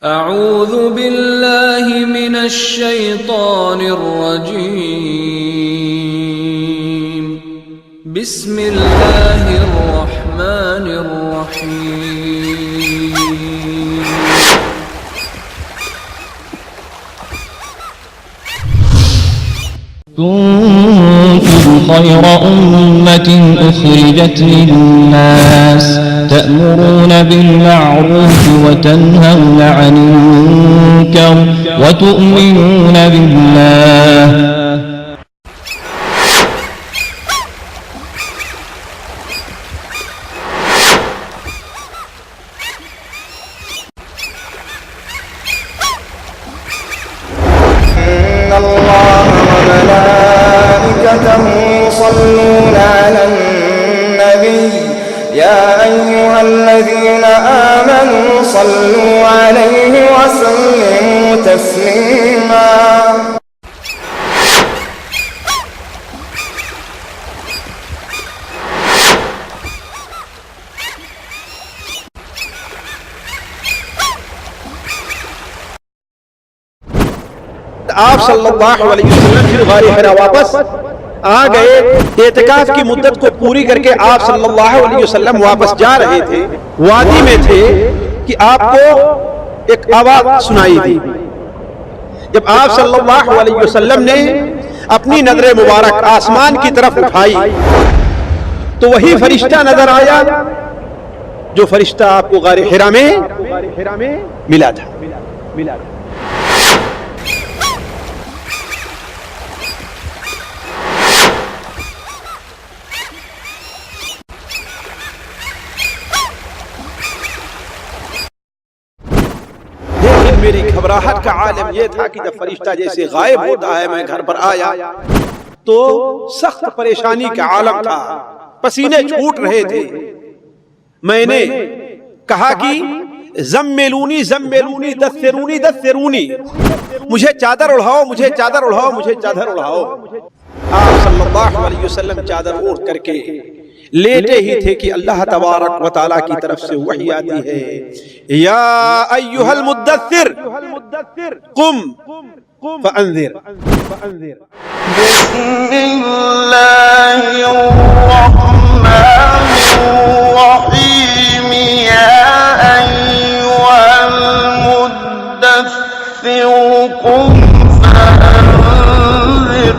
اعوذ باللہ من الشیطان الرجیم بسم اللہ الرحمن الرحیم كنتم خير أمة أخرجت للناس تأمرون بالمعروف وتنهون عن المنكر وتؤمنون بالله يصلون على النبي يا أيها الذين آمنوا صلوا عليه وسلموا تسليما آپ صلی اللہ علیہ وسلم پھر غار حرا واپس آ گئے. اعتکاف کی مدت کو پوری کر کے آپ صلی اللہ علیہ وسلم واپس جا رہے تھے. وادی میں تھے کہ آپ کو ایک آواز سنائی دی. جب آپ صلی اللہ علیہ وسلم نے اپنی نظر مبارک آسمان کی طرف اٹھائی تو وہی فرشتہ نظر آیا جو فرشتہ آپ کو غار حرا میں ملا تھا. میری گھبراہٹ کا عالم یہ تھا کہ جب فرشتہ جیسے غائب ہوتا ہے میں گھر پر آیا تو سخت پریشانی کا عالم تھا. پسینے چھوٹ رہے تھے. میں نے کہا کہ زملونی زملونی دثرونی دثرونی, مجھے چادر اڑھاؤ مجھے چادر اڑھاؤ مجھے چادر اڑھاؤ. آپ صلی اللہ علیہ وسلم چادر اوڑھ کر کے لیٹے ہی تھے کہ اللہ تبارک و تعالیٰ کی طرف سے وحی آتی ہے, یا ایھا المدثر قم فانذر. بسم اللہ الرحمن الرحیم یا ایھا المدثر قم فانذر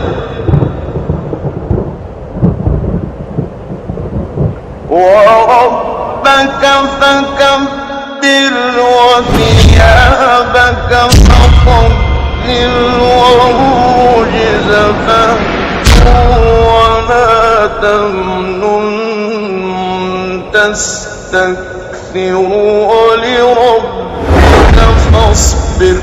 وَرَبَّكَ فَكَبِّرْ وَثِيَابَكَ فَطَهِّرْ وَالرُّجْزَ فَاهْجُرْ وَلَا تَمْنُن تَسْتَكْثِرْ وَلِرَبِّكَ فَاصْبِرْ.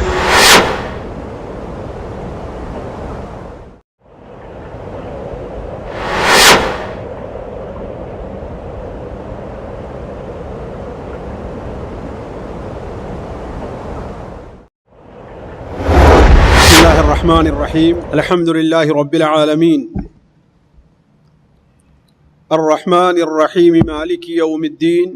الرحمن الرحیم الحمد للہ رب العالمین الرحمن الرحیم مالک یوم الدین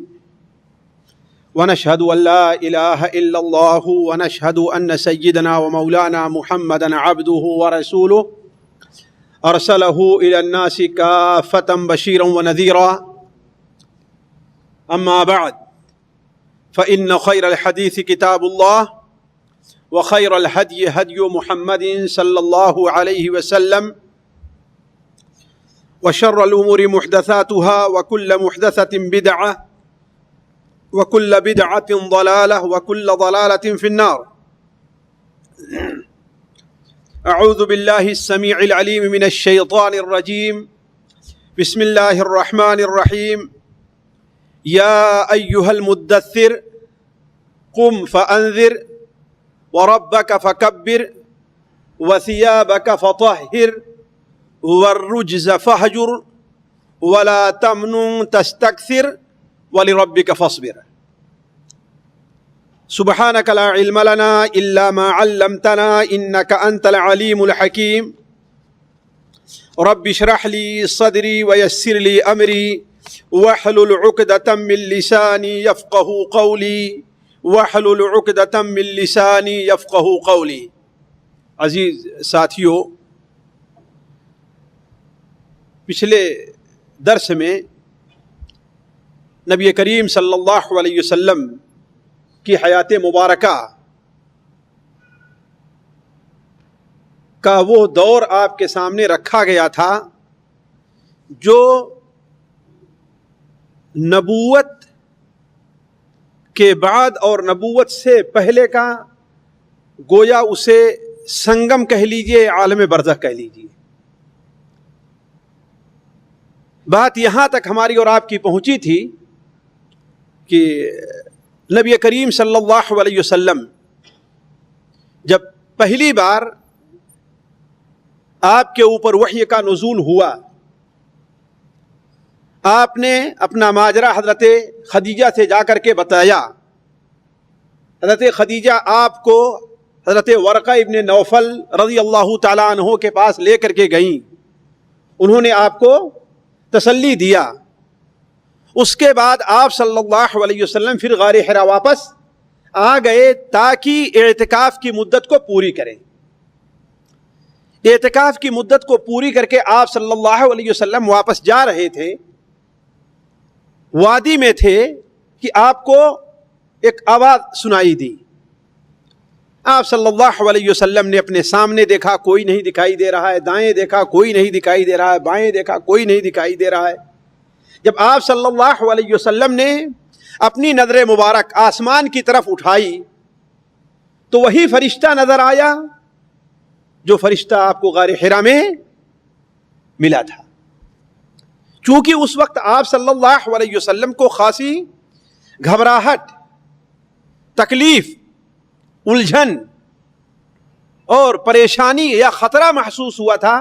ونشهد ان لا الہ الا اللہ ونشهد ان سیدنا ومولانا محمدا عبده ورسوله ارسله الى الناس کافة بشیرا ونذیرا. اما بعد فإن خیر الحدیث کتاب اللہ وخير الهدي هدي محمد صلى الله عليه وسلم وشر الأمور محدثاتها وكل محدثة بدعة وكل بدعة ضلالة وكل ضلالة في النار. أعوذ بالله السميع العليم من الشيطان الرجيم. بسم الله الرحمن الرحيم. يا أيها المدثر قم فأنذر وَرَبَّكَ فَكَبِّرْ وَثِيَابَكَ فَطَهِّرْ وَالرُّجْزَ فَاهْجُرْ وَلَا تَمْنُن تَسْتَكْثِرْ وَلِرَبِّكَ فَاصْبِرْ. سبحانك لا علم لنا إلا ما علمتنا إنك أنت العليم الحكيم. رب اشرح لي صدري ويسر لي أمري واحلل عقدة من لساني يفقه قولي وَاحْلُلْ عُقْدَةً مِّن لِّسَانِي يَفْقَهُوا قَوْلِي. عزیز ساتھیو، پچھلے درس میں نبی کریم صلی اللہ علیہ وسلم کی حیات مبارکہ کا وہ دور آپ کے سامنے رکھا گیا تھا جو نبوت کے بعد اور نبوت سے پہلے کا گویا اسے سنگم کہہ لیجئے، عالم برزخ کہہ لیجئے. بات یہاں تک ہماری اور آپ کی پہنچی تھی کہ نبی کریم صلی اللہ علیہ وسلم جب پہلی بار آپ کے اوپر وحی کا نزول ہوا، آپ نے اپنا ماجرا حضرت خدیجہ سے جا کر کے بتایا. حضرت خدیجہ آپ کو حضرت ورقہ ابن نوفل رضی اللہ تعالیٰ عنہ کے پاس لے کر کے گئیں. انہوں نے آپ کو تسلی دیا. اس کے بعد آپ صلی اللہ علیہ وسلم پھر غار حرا واپس آ گئے تاکہ اعتکاف کی مدت کو پوری کریں. اعتکاف کی مدت کو پوری کر کے آپ صلی اللہ علیہ وسلم واپس جا رہے تھے. وادی میں تھے کہ آپ کو ایک آواز سنائی دی. آپ صلی اللہ علیہ وسلم نے اپنے سامنے دیکھا، کوئی نہیں دکھائی دے رہا ہے. دائیں دیکھا، کوئی نہیں دکھائی دے رہا ہے. بائیں دیکھا، کوئی نہیں دکھائی دے رہا ہے. جب آپ صلی اللہ علیہ وسلم نے اپنی نظر مبارک آسمان کی طرف اٹھائی تو وہی فرشتہ نظر آیا جو فرشتہ آپ کو غار حرا میں ملا تھا. چونکہ اس وقت آپ صلی اللہ علیہ وسلم کو خاصی گھبراہٹ، تکلیف، الجھن اور پریشانی یا خطرہ محسوس ہوا تھا،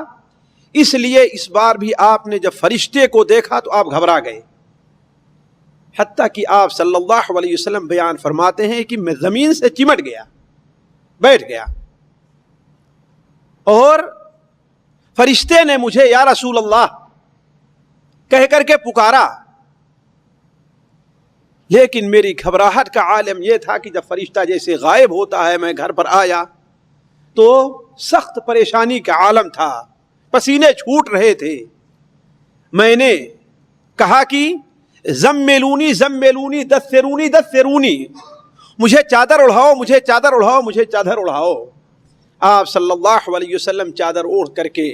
اس لیے اس بار بھی آپ نے جب فرشتے کو دیکھا تو آپ گھبرا گئے. حتیٰ کہ آپ صلی اللہ علیہ وسلم بیان فرماتے ہیں کہ میں زمین سے چمٹ گیا، بیٹھ گیا، اور فرشتے نے مجھے یا رسول اللہ کہہ کر کے پکارا. لیکن میری گھبراہٹ کا عالم یہ تھا کہ جب فرشتہ جیسے غائب ہوتا ہے میں گھر پر آیا تو سخت پریشانی کا عالم تھا، پسینے چھوٹ رہے تھے. میں نے کہا کہ زملونی زملونی دثرونی دثرونی، مجھے چادر اڑھاؤ، مجھے چادر اڑھاؤ، مجھے چادر اڑھاؤ. آپ صلی اللہ علیہ وسلم چادر اوڑھ کر کے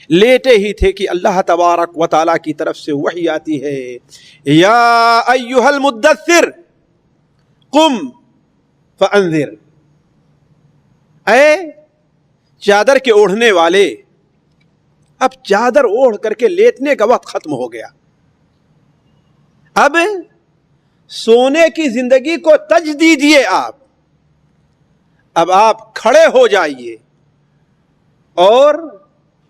لیٹے ہی تھے کہ اللہ تبارک و تعالیٰ کی طرف سے وحی آتی ہے، یا ایھا المدثر قم فانذر. اے چادر کے اوڑھنے والے، اب چادر اوڑھ کر کے لیٹنے کا وقت ختم ہو گیا. اب سونے کی زندگی کو تج دیجئے. اب آپ کھڑے ہو جائیے اور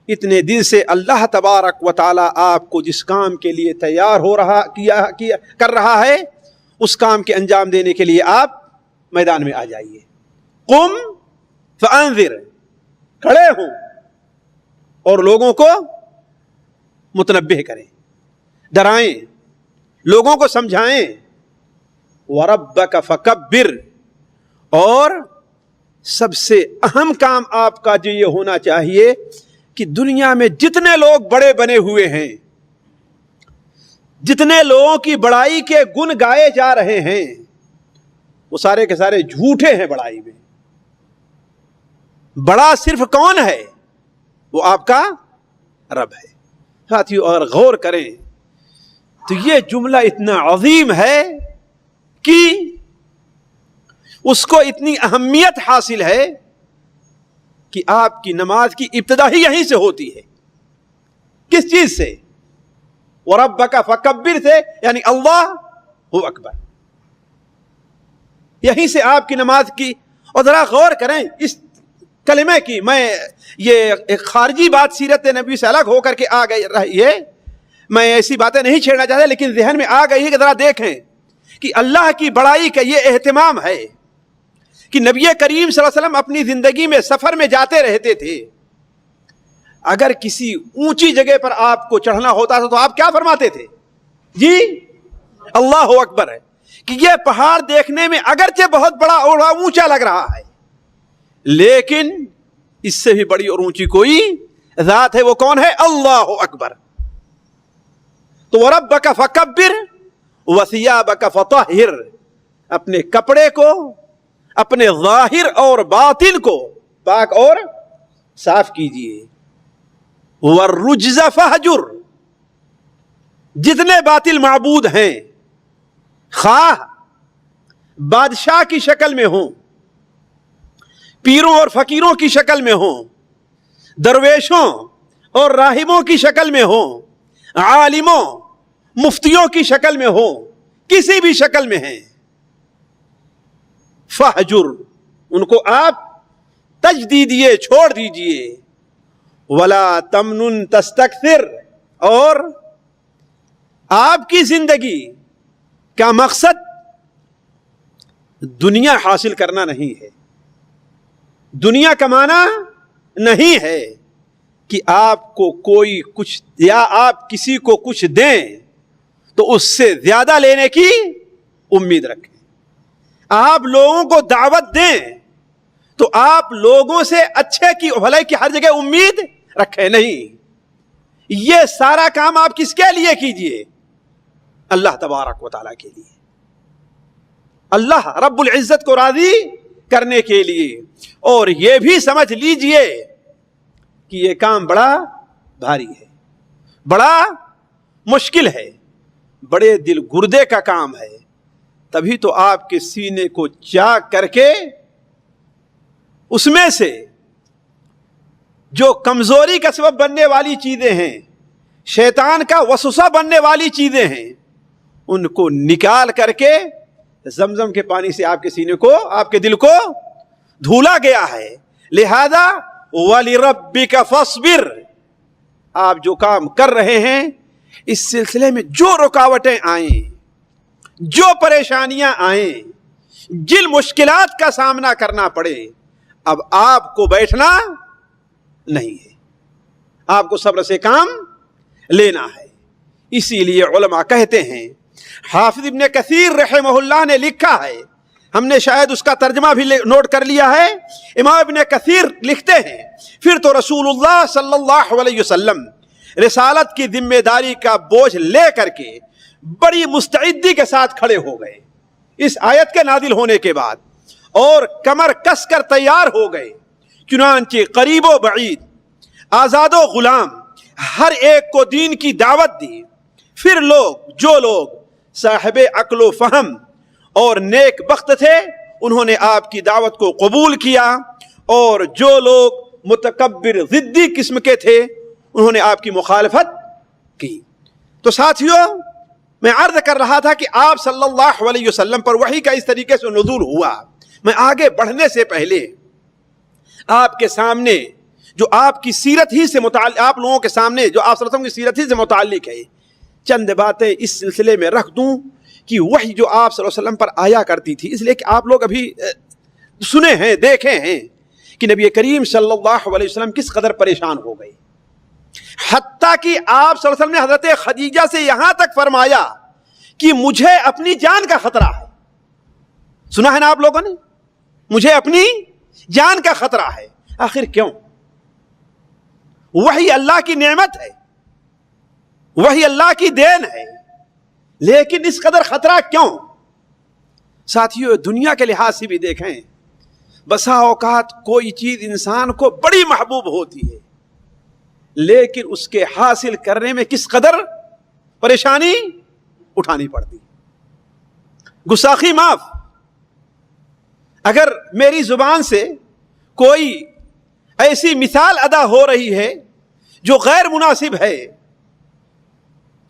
اتنے دن سے اللہ تبارک و تعالیٰ آپ کو جس کام کے لیے تیار ہو رہا کر رہا ہے اس کام کے انجام دینے کے لیے آپ میدان میں آ جائیے. قم فانذر، کھڑے ہوں اور لوگوں کو متنبہ کریں، ڈرائیں، لوگوں کو سمجھائیں. وَرَبَّكَ فَكَبِّرْ، اور سب سے اہم کام آپ کا جو یہ ہونا چاہیے کہ دنیا میں جتنے لوگ بڑے بنے ہوئے ہیں، جتنے لوگوں کی بڑائی کے گن گائے جا رہے ہیں، وہ سارے کے سارے جھوٹے ہیں بڑائی میں. بڑا صرف کون ہے؟ وہ آپ کا رب ہے. ساتھیو اگر غور کریں تو یہ جملہ اتنا عظیم ہے کہ اس کو اتنی اہمیت حاصل ہے کہ آپ کی نماز کی ابتدا ہی یہیں سے ہوتی ہے. کس چیز سے؟ وَرَبَّكَ فَكَبِّرْ سے، یعنی اللہ ہو اکبر. یہیں سے آپ کی نماز کی. اور ذرا غور کریں اس کلمے کی. میں یہ ایک خارجی بات سیرت نبی سے الگ ہو کر کے آ گئی رہی ہے، میں ایسی باتیں نہیں چھیڑنا چاہتا، لیکن ذہن میں آ گئی ہے کہ ذرا دیکھیں کہ اللہ کی بڑائی کا یہ اہتمام ہے کہ نبی کریم صلی اللہ علیہ وسلم اپنی زندگی میں سفر میں جاتے رہتے تھے. اگر کسی اونچی جگہ پر آپ کو چڑھنا ہوتا تھا تو آپ کیا فرماتے تھے؟ جی اللہ اکبر ہے. کہ یہ پہاڑ دیکھنے میں اگرچہ بہت بڑا اور اونچا لگ رہا ہے، لیکن اس سے بھی بڑی اور اونچی کوئی ذات ہے، وہ کون ہے؟ اللہ اکبر۔ تو وَرَبَّكَ فَكَبِّرْ وَثِيَابَكَ فَطَهِّرْ، اپنے کپڑے کو، اپنے ظاہر اور باطن کو پاک اور صاف کیجئے۔ وَالرُّجْزَ فَهْجُرْ، جتنے باطل معبود ہیں، خواہ بادشاہ کی شکل میں ہوں، پیروں اور فقیروں کی شکل میں ہوں، درویشوں اور راہبوں کی شکل میں ہوں، عالموں مفتیوں کی شکل میں ہوں، کسی بھی شکل میں ہیں، فہجر، ان کو آپ تج دیجیے، چھوڑ دیجیے۔ ولا تمنن تستکثر، اور آپ کی زندگی کا مقصد دنیا حاصل کرنا نہیں ہے، دنیا کمانا نہیں ہے کہ آپ کو کوئی کچھ یا آپ کسی کو کچھ دیں تو اس سے زیادہ لینے کی امید رکھیں، آپ لوگوں کو دعوت دیں تو آپ لوگوں سے اچھے کی بھلائی کی ہر جگہ امید رکھیں نہیں۔ یہ سارا کام آپ کس کے لیے کیجئے؟ اللہ تبارک و تعالیٰ کے لیے، اللہ رب العزت کو راضی کرنے کے لیے۔ اور یہ بھی سمجھ لیجئے کہ یہ کام بڑا بھاری ہے، بڑا مشکل ہے، بڑے دل گردے کا کام ہے، تبھی تو آپ کے سینے کو چاک کر کے اس میں سے جو کمزوری کا سبب بننے والی چیزیں ہیں، شیطان کا وسوسہ بننے والی چیزیں ہیں، ان کو نکال کر کے زمزم کے پانی سے آپ کے سینے کو، آپ کے دل کو دھولا گیا ہے۔ لہذا وَلِرَبِّكَ فَاصْبِرْ، آپ جو کام کر رہے ہیں اس سلسلے میں جو رکاوٹیں آئیں، جو پریشانیاں آئیں، جن مشکلات کا سامنا کرنا پڑے، اب آپ کو بیٹھنا نہیں ہے، آپ کو صبر سے کام لینا ہے۔ اسی لیے علماء کہتے ہیں، حافظ ابن کثیر رحمہ اللہ نے لکھا ہے، ہم نے شاید اس کا ترجمہ بھی نوٹ کر لیا ہے، امام ابن کثیر لکھتے ہیں، پھر تو رسول اللہ صلی اللہ علیہ وسلم رسالت کی ذمہ داری کا بوجھ لے کر کے بڑی مستعدی کے ساتھ کھڑے ہو گئے اس آیت کے نازل ہونے کے بعد، اور کمر کس کر تیار ہو گئے۔ چنانچہ قریب و بعید، آزاد و غلام، ہر ایک کو دین کی دعوت دی۔ پھر جو لوگ صاحب عقل و فہم اور نیک بخت تھے انہوں نے آپ کی دعوت کو قبول کیا، اور جو لوگ متکبر ضدی قسم کے تھے انہوں نے آپ کی مخالفت کی۔ تو ساتھیوں، میں عرض کر رہا تھا کہ آپ صلی اللہ علیہ وسلم پر وحی کا اس طریقے سے نزول ہوا۔ میں آگے بڑھنے سے پہلے آپ کے سامنے جو آپ کی سیرت ہی سے متعلق، آپ لوگوں کے سامنے جو آپ صلی اللہ علیہ وسلم کی سیرت ہی سے متعلق ہے، چند باتیں اس سلسلے میں رکھ دوں کہ وحی جو آپ صلی اللہ علیہ وسلم پر آیا کرتی تھی، اس لیے کہ آپ لوگ ابھی سنے ہیں، دیکھے ہیں کہ نبی کریم صلی اللہ علیہ وسلم کس قدر پریشان ہو گئے، حتیٰ کہ آپ صلی اللہ علیہ وسلم نے حضرت خدیجہ سے یہاں تک فرمایا کہ مجھے اپنی جان کا خطرہ ہے۔ سنا ہے نا آپ لوگوں نے، مجھے اپنی جان کا خطرہ ہے۔ آخر کیوں؟ وہی اللہ کی نعمت ہے، وہی اللہ کی دین ہے، لیکن اس قدر خطرہ کیوں؟ ساتھیوں، دنیا کے لحاظ سے بھی دیکھیں، بسا اوقات کوئی چیز انسان کو بڑی محبوب ہوتی ہے، لیکن اس کے حاصل کرنے میں کس قدر پریشانی اٹھانی پڑتی۔ گستاخی معاف، اگر میری زبان سے کوئی ایسی مثال ادا ہو رہی ہے جو غیر مناسب ہے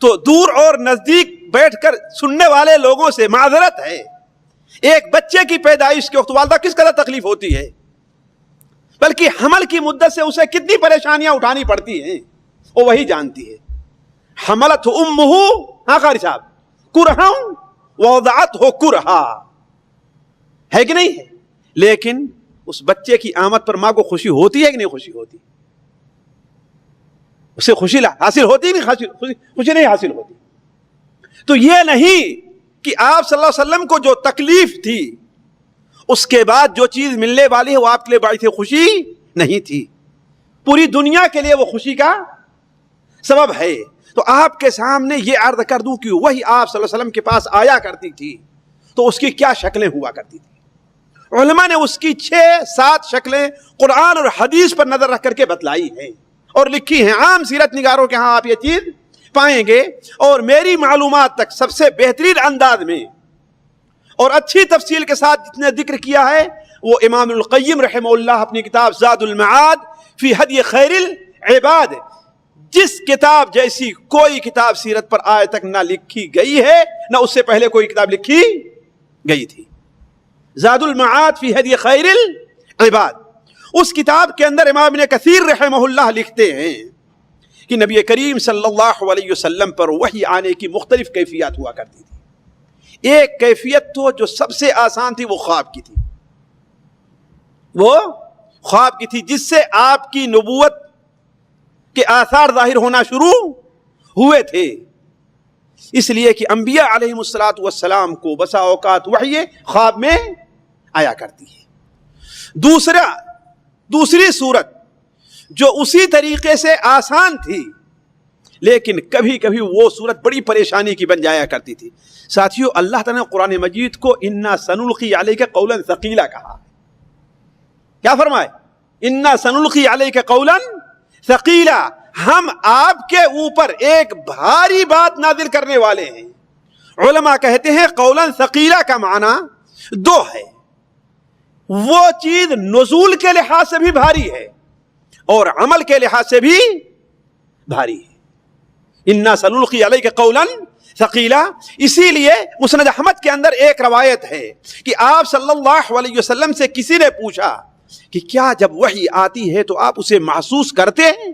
تو دور اور نزدیک بیٹھ کر سننے والے لوگوں سے معذرت ہے۔ ایک بچے کی پیدائش کے وقت والدہ کس قدر تکلیف ہوتی ہے، بلکہ حمل کی مدت سے اسے کتنی پریشانیاں اٹھانی پڑتی ہیں وہ وہی جانتی ہے۔ حملت امہ، ہاں قاری صاحب، کرہا ووضعتہ کرہا، ہے کہ نہیں ہے؟ لیکن اس بچے کی آمد پر ماں کو خوشی ہوتی ہے کہ نہیں خوشی ہوتی؟ اسے خوشی حاصل ہوتی نہیں، خوشی نہیں حاصل ہوتی۔ تو یہ نہیں کہ آپ صلی اللہ علیہ وسلم کو جو تکلیف تھی اس کے بعد جو چیز ملنے والی ہے وہ آپ کے لیے باعث خوشی نہیں تھی، پوری دنیا کے لیے وہ خوشی کا سبب ہے۔ تو آپ کے سامنے یہ عرض کر دوں کہ وہی آپ صلی اللہ علیہ وسلم کے پاس آیا کرتی تھی تو اس کی کیا شکلیں ہوا کرتی تھی۔ علماء نے اس کی 6-7 شکلیں قرآن اور حدیث پر نظر رکھ کر کے بتلائی ہیں اور لکھی ہیں۔ عام سیرت نگاروں کے ہاں آپ یہ چیز پائیں گے، اور میری معلومات تک سب سے بہترین انداز میں اور اچھی تفصیل کے ساتھ جتنے ذکر کیا ہے وہ امام القیم رحمہ اللہ اپنی کتاب زاد المعاد فی ہدی خیر العباد، جس کتاب جیسی کوئی کتاب سیرت پر آج تک نہ لکھی گئی ہے نہ اس سے پہلے کوئی کتاب لکھی گئی تھی۔ زاد المعاد فی ہدی خیر العباد، اس کتاب کے اندر امام ابن کثیر رحمہ اللہ لکھتے ہیں کہ نبی کریم صلی اللہ علیہ وسلم پر وحی آنے کی مختلف کیفیات ہوا کرتی تھی۔ ایک کیفیت تو جو سب سے آسان تھی وہ خواب کی تھی، وہ خواب کی تھی، جس سے آپ کی نبوت کے آثار ظاہر ہونا شروع ہوئے تھے۔ اس لیے کہ انبیاء علیہم السلام کو بسا اوقات وحی خواب میں آیا کرتی ہے۔ دوسری صورت جو اسی طریقے سے آسان تھی لیکن کبھی کبھی وہ صورت بڑی پریشانی کی بن جایا کرتی تھی۔ ساتھیو، اللہ تعالیٰ نے قرآن مجید کو انا سنلقی علیک قولا ثقیلا کہا۔ کیا فرمائے؟ انا سنلقی علیک قولا ثقیلا، ہم آپ کے اوپر ایک بھاری بات نازل کرنے والے ہیں۔ علماء کہتے ہیں قولا ثقیلا کا معنی 2 ہے، وہ چیز نزول کے لحاظ سے بھی بھاری ہے اور عمل کے لحاظ سے بھی بھاری ہے۔ انا سنلقی علیک قولا ثقیلا، اسی لیے مسند احمد کے اندر ایک روایت ہے کہ آپ صلی اللہ علیہ وسلم سے کسی نے پوچھا کہ کیا جب وحی آتی ہے تو آپ اسے محسوس کرتے ہیں؟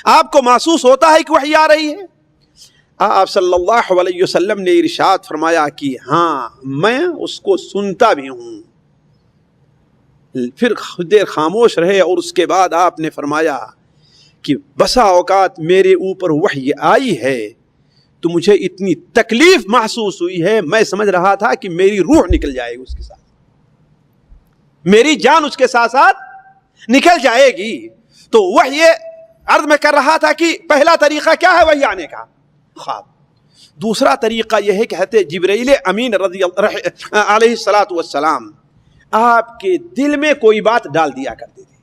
آپ کو محسوس ہوتا ہے کہ وحی آ رہی ہے؟ آپ صلی اللہ علیہ وسلم نے ارشاد فرمایا کہ ہاں، میں اس کو سنتا بھی ہوں۔ پھر خود دیر خاموش رہے اور اس کے بعد آپ نے فرمایا کہ بسا اوقات میرے اوپر وحی آئی ہے تو مجھے اتنی تکلیف محسوس ہوئی ہے، میں سمجھ رہا تھا کہ میری روح نکل جائے گی، اس کے ساتھ میری جان اس کے ساتھ ساتھ نکل جائے گی۔ تو وحی عرض میں کر رہا تھا کہ پہلا طریقہ کیا ہے وحی آنے کا؟ خواب۔ دوسرا طریقہ یہ ہے کہ حضرت جبرائیل امین علیہ السلام آپ کے دل میں کوئی بات ڈال دیا کرتے تھے۔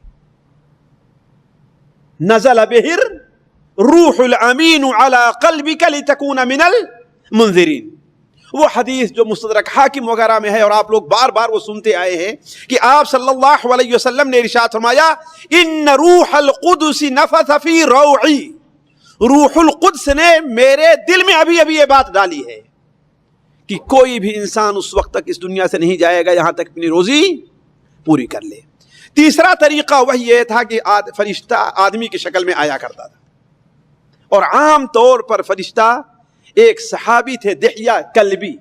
نزل بہر روح الامین علی قلبک لتکون من المنذرین، وہ حدیث جو مستدرک حاکم وغیرہ میں ہے اور آپ لوگ بار بار وہ سنتے آئے ہیں کہ آپ صلی اللہ علیہ وسلم نے ارشاد فرمایا ان روح القدس نفث فی روعی، روح القدس نے میرے دل میں ابھی یہ بات ڈالی ہے کہ کوئی بھی انسان اس وقت تک اس دنیا سے نہیں جائے گا یہاں تک اپنی روزی پوری کر لے۔ تیسرا طریقہ وہی یہ تھا کہ فرشتہ آدمی کی شکل میں آیا کرتا تھا، اور عام طور پر فرشتہ ایک صحابی تھے دحیہ کلبی،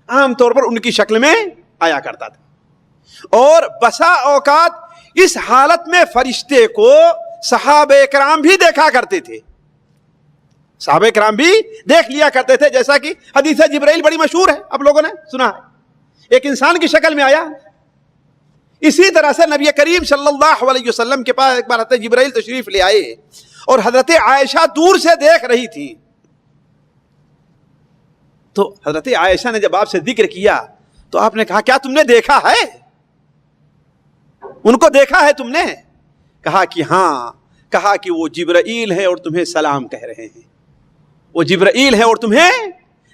عام طور پر ان کی شکل میں آیا کرتا تھا، اور بسا اوقات اس حالت میں فرشتے کو صحابہ کرام بھی دیکھا کرتے تھے، صحابہ کرام بھی دیکھ لیا کرتے تھے، جیسا کہ حدیث جبرائیل بڑی مشہور ہے، آپ لوگوں نے سنا ہے، ایک انسان کی شکل میں آیا۔ اسی طرح سے نبی کریم صلی اللہ علیہ وسلم کے پاس ایک بار حضرت جبرائیل تشریف لے آئے اور حضرت عائشہ دور سے دیکھ رہی تھی، تو حضرت عائشہ نے جب آپ سے ذکر کیا تو آپ نے کہا کیا تم نے دیکھا ہے؟ ان کو دیکھا ہے تم نے؟ کہا کہ ہاں، کہا کہ وہ جبرائیل ہے اور تمہیں سلام کہہ رہے ہیں، وہ جبرائیل ہے اور تمہیں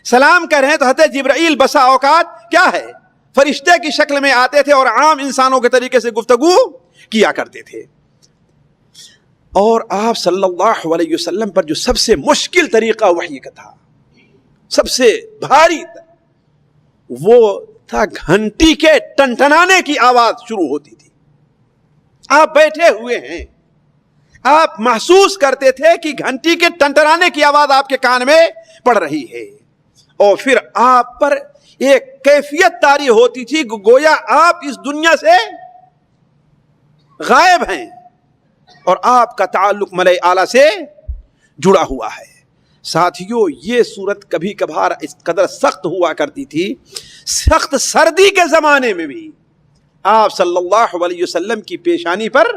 سلام کہہ رہے ہیں۔ تو حضرت جبرائیل بسا اوقات کیا ہے، فرشتے کی شکل میں آتے تھے اور عام انسانوں کے طریقے سے گفتگو کیا کرتے تھے۔ اور آپ صلی اللہ علیہ وسلم پر جو سب سے مشکل طریقہ وحی کا تھا، سب سے بھاری تھا، وہ تھا گھنٹی کے ٹنٹنانے کی آواز شروع ہوتی تھی۔ آپ بیٹھے ہوئے ہیں، آپ محسوس کرتے تھے کہ گھنٹی کے ٹنٹنانے کی آواز آپ کے کان میں پڑ رہی ہے، اور پھر آپ پر ایک کیفیت طاری ہوتی تھی گویا آپ اس دنیا سے غائب ہیں اور آپ کا تعلق ملائے اعلیٰ سے جڑا ہوا ہے۔ ساتھیوں یہ صورت کبھی کبھار اس قدر سخت ہوا کرتی تھی، سخت سردی کے زمانے میں بھی آپ صلی اللہ علیہ وسلم کی پیشانی پر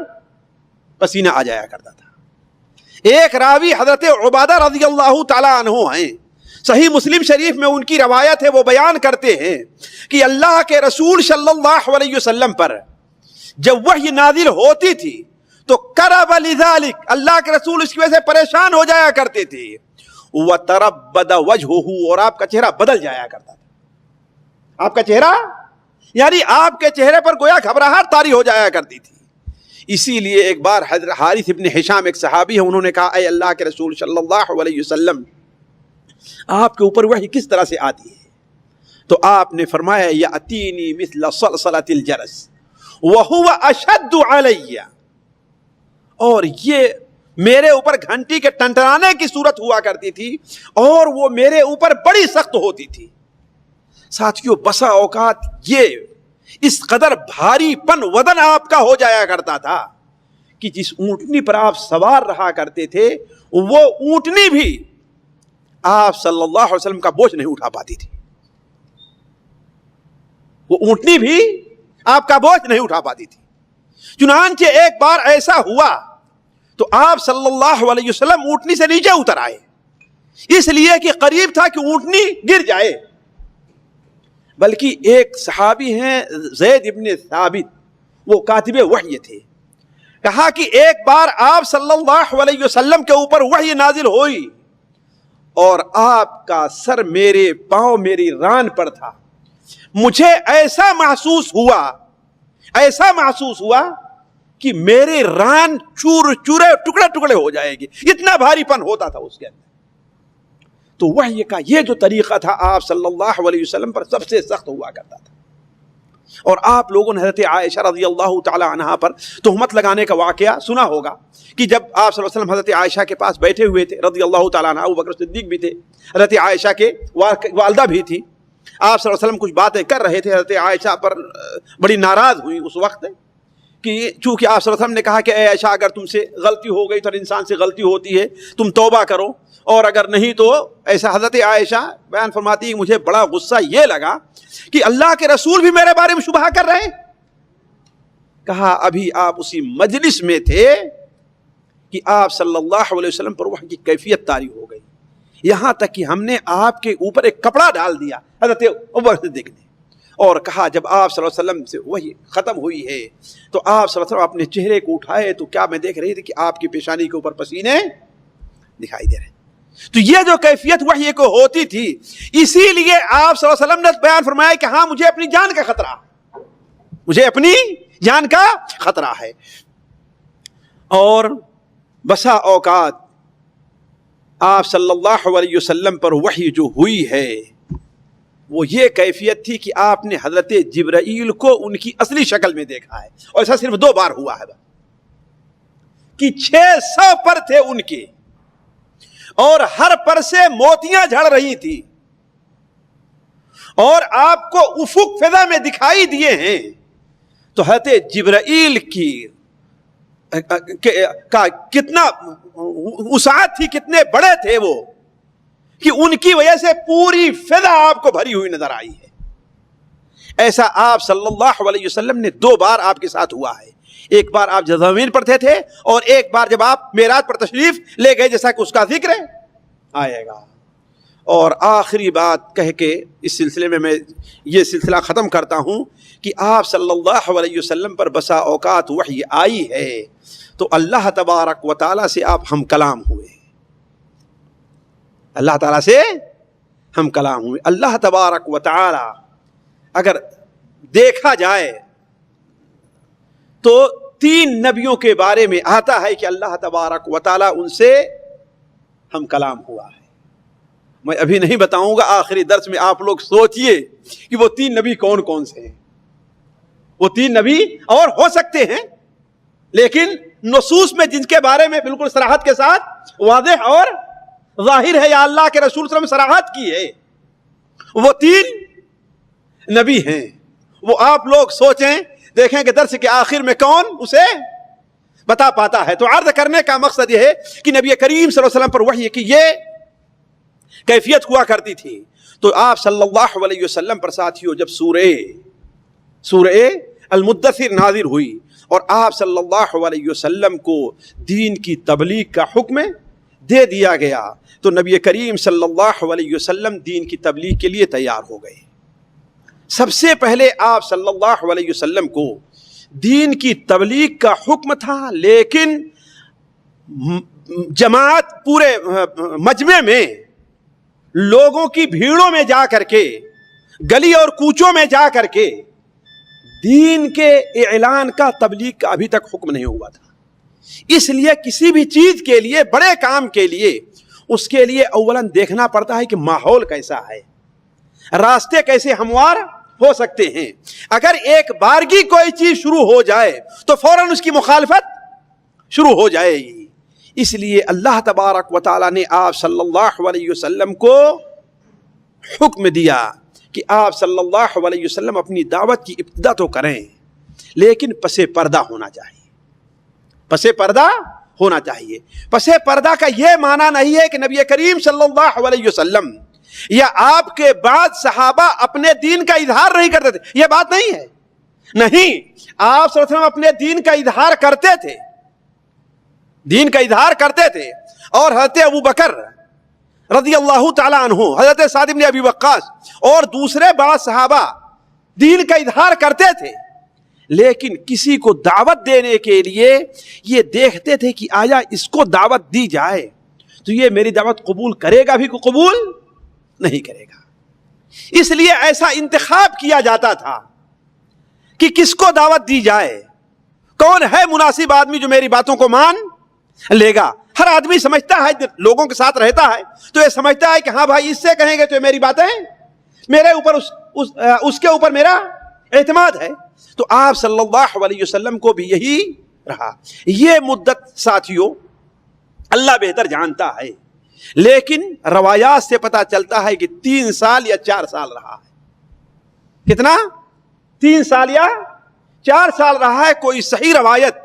پسینہ آ جایا کرتا تھا۔ ایک راوی حضرت عبادہ رضی اللہ تعالی عنہ ہیں، صحیح مسلم شریف میں ان کی روایت ہے، وہ بیان کرتے ہیں کہ اللہ کے رسول صلی اللہ علیہ وسلم پر جب وحی نازل ہوتی تھی تو کرب لذالک، اللہ کے رسول اس کی وجہ سے پریشان ہو جایا کرتے تھے، وتربد وجہہ، اور آپ کا چہرہ بدل جایا کرتا تھا۔ آپ کا چہرہ یعنی آپ کے چہرے پر گویا گھبراہٹ طاری ہو جایا کرتی تھی۔ اسی لیے ایک بار حضرت حارث ابن ہشام ایک صحابی ہے، انہوں نے کہا اے اللہ کے رسول صلی اللہ علیہ وسلم آپ کے اوپر وحی کس طرح سے آتی ہے؟ تو آپ نے فرمایا یاتینی مثل صلصلۃ الجرس وہو اشد علی، اور یہ میرے اوپر گھنٹی کے ٹنٹرانے کی صورت ہوا کرتی تھی اور وہ میرے اوپر بڑی سخت ہوتی تھی۔ ساتھیوں بسا اوقات یہ اس قدر بھاری پن وزن آپ کا ہو جایا کرتا تھا کہ جس اونٹنی پر آپ سوار رہا کرتے تھے وہ اونٹنی بھی آپ صلی اللہ علیہ وسلم کا بوجھ نہیں اٹھا پاتی تھی، وہ اونٹنی بھی آپ کا بوجھ نہیں اٹھا پاتی تھی۔ چنانچہ ایک بار ایسا ہوا تو آپ صلی اللہ علیہ وسلم اونٹنی سے نیچے اتر آئے، اس لیے کہ قریب تھا کہ اونٹنی گر جائے۔ بلکہ ایک صحابی ہیں زید ابن ثابت، وہ کاتب وحی تھے، کہا کہ ایک بار آپ صلی اللہ علیہ وسلم کے اوپر وحی نازل ہوئی اور آپ کا سر میرے پاؤں میری ران پر تھا، مجھے ایسا محسوس ہوا کہ میرے ران چورے ٹکڑے ٹکڑے ہو جائے گی، اتنا بھاری پن ہوتا تھا اس کے اندر۔ تو وحی کا یہ جو طریقہ تھا آپ صلی اللہ علیہ وسلم پر سب سے سخت ہوا کرتا تھا۔ اور آپ لوگوں نے حضرت عائشہ رضی اللہ تعالی عنہا پر تہمت لگانے کا واقعہ سنا ہوگا کہ جب آپ صلی اللہ علیہ وسلم حضرت عائشہ کے پاس بیٹھے ہوئے تھے رضی اللہ تعالی عنہ، ابو بکر صدیق بھی تھے، حضرت عائشہ کے والدہ بھی تھی، آپ صلی اللہ علیہ وسلم کچھ باتیں کر رہے تھے، حضرت عائشہ پر بڑی ناراض ہوئی اس وقت کہ چونکہ آپ صلی اللہ علیہ وسلم نے کہا کہ اے عائشہ اگر تم سے غلطی ہو گئی تو ہر انسان سے غلطی ہوتی ہے، تم توبہ کرو، اور اگر نہیں تو ایسا۔ حضرت عائشہ بیان فرماتی ہے مجھے بڑا غصہ یہ لگا کہ اللہ کے رسول بھی میرے بارے میں شبہ کر رہے ہیں۔ کہا ابھی آپ اسی مجلس میں تھے کہ آپ صلی اللہ علیہ وسلم پر وحی کی کیفیت طاری ہو گئی، یہاں تک کہ ہم نے آپ کے اوپر ایک کپڑا ڈال دیا حضرت ابو بکر صدیق نے، اور کہا جب آپ صلی اللہ علیہ وسلم سے وحی ختم ہوئی ہے تو آپ صلی اللہ علیہ وسلم اپنے چہرے کو اٹھائے تو کیا میں دیکھ رہی تھی کہ آپ کی پیشانی کے اوپر پسینے دکھائی دے رہے۔ تو یہ جو کیفیت وحی کو ہوتی تھی، اسی لیے آپ صلی اللہ علیہ وسلم نے بیان فرمایا کہ ہاں مجھے اپنی جان کا خطرہ، مجھے اپنی جان کا خطرہ ہے۔ اور بسا اوقات آپ صلی اللہ علیہ وسلم پر وحی جو ہوئی ہے وہ یہ کیفیت تھی کہ آپ نے حضرت جبرائیل کو ان کی اصلی شکل میں دیکھا ہے، اور ایسا صرف 2 بار ہوا ہے کہ 600 پر تھے ان کے، اور ہر پر سے موتیاں جھڑ رہی تھی، اور آپ کو افق فضا میں دکھائی دیے ہیں۔ تو حضرت جبرائیل کا کتنا وسعت تھی، کتنے بڑے تھے وہ، کہ ان کی وجہ سے پوری فضا آپ کو بھری ہوئی نظر آئی ہے۔ ایسا آپ صلی اللہ علیہ وسلم نے 2 بار آپ کے ساتھ ہوا ہے، ایک بار آپ زمین پر تھے اور ایک بار جب آپ معراج پر تشریف لے گئے، جیسا کہ اس کا ذکر آئے گا۔ اور آخری بات کہہ کے اس سلسلے میں یہ سلسلہ ختم کرتا ہوں کہ آپ صلی اللہ علیہ وسلم پر بسا اوقات وحی آئی ہے تو اللہ تبارک و تعالیٰ سے آپ ہم کلام ہوئے، اللہ تعالیٰ سے ہم کلام ہوئے۔ اللہ تبارک و تعالیٰ اگر دیکھا جائے تو 3 نبیوں کے بارے میں آتا ہے کہ اللہ تبارک و تعالیٰ ان سے ہم کلام ہوا ہے۔ میں ابھی نہیں بتاؤں گا، آخری درس میں آپ لوگ سوچئے کہ وہ 3 نبی کون کون سے ہیں۔ وہ 3 نبی اور ہو سکتے ہیں، لیکن نصوص میں جن کے بارے میں بالکل صراحت کے ساتھ واضح اور ظاہر ہے یا اللہ کے رسول صلی اللہ علیہ وسلم صراحت کی ہے، وہ 3 نبی ہیں۔ وہ آپ لوگ سوچیں، دیکھیں کہ درس کے آخر میں کون اسے بتا پاتا ہے۔ تو عرض کرنے کا مقصد یہ ہے کہ نبی کریم صلی اللہ علیہ وسلم پر وحی کی یہ کیفیت ہوا کرتی تھی. تو آپ صلی اللہ علیہ وسلم پر ساتھیوں جب سورہ المدثر نازل ہوئی اور آپ صلی اللہ علیہ وسلم کو دین کی تبلیغ کا حکم دے دیا گیا تو نبی کریم صلی اللہ علیہ وسلم دین کی تبلیغ کے لیے تیار ہو گئے. سب سے پہلے آپ صلی اللہ علیہ وسلم کو دین کی تبلیغ کا حکم تھا، لیکن جماعت پورے مجمع میں لوگوں کی بھیڑوں میں جا کر کے، گلی اور کوچوں میں جا کر کے دین کے اعلان کا، تبلیغ کا ابھی تک حکم نہیں ہوا تھا. اس لیے کسی بھی چیز کے لیے، بڑے کام کے لیے، اس کے لیے اولاً دیکھنا پڑتا ہے کہ ماحول کیسا ہے، راستے کیسے ہموار ہو سکتے ہیں. اگر ایک بارگی کوئی چیز شروع ہو جائے تو فوراً اس کی مخالفت شروع ہو جائے گی. اس لیے اللہ تبارک و تعالیٰ نے آپ صلی اللہ علیہ وسلم کو حکم دیا کہ آپ صلی اللہ علیہ وسلم اپنی دعوت کی ابتدا تو کریں، لیکن پس پردہ ہونا چاہیے. پس پردہ ہونا چاہیے. پس پردہ کا یہ معنی نہیں ہے کہ نبی کریم صلی اللہ علیہ وسلم یا آپ کے بعد صحابہ اپنے دین کا اظہار نہیں کرتے تھے، یہ بات نہیں ہے. نہیں، آپ صلی اللہ علیہ وسلم اپنے دین کا اظہار کرتے تھے، دین کا اظہار کرتے تھے. اور حضرت ابو بکر رضی اللہ تعالی عنہ، حضرت سعد بن ابی وقاص اور دوسرے بڑا صحابہ دین کا اظہار کرتے تھے، لیکن کسی کو دعوت دینے کے لیے یہ دیکھتے تھے کہ آیا اس کو دعوت دی جائے تو یہ میری دعوت قبول کرے گا بھی کہ قبول نہیں کرے گا. اس لیے ایسا انتخاب کیا جاتا تھا کہ کس کو دعوت دی جائے، کون ہے مناسب آدمی جو میری باتوں کو مان لے گا. ہر آدمی سمجھتا ہے، لوگوں کے ساتھ رہتا ہے تو یہ سمجھتا ہے کہ ہاں بھائی اس سے کہیں گے تو میری باتیں میرے اوپر، اس کے اوپر میرا اعتماد ہے. تو آپ صلی اللہ علیہ وسلم کو بھی یہی رہا. یہ مدت ساتھیوں اللہ بہتر جانتا ہے، لیکن روایات سے پتہ چلتا ہے کہ 3 سال یا 4 سال رہا ہے. کتنا؟ 3 سال یا 4 سال رہا ہے. کوئی صحیح روایت،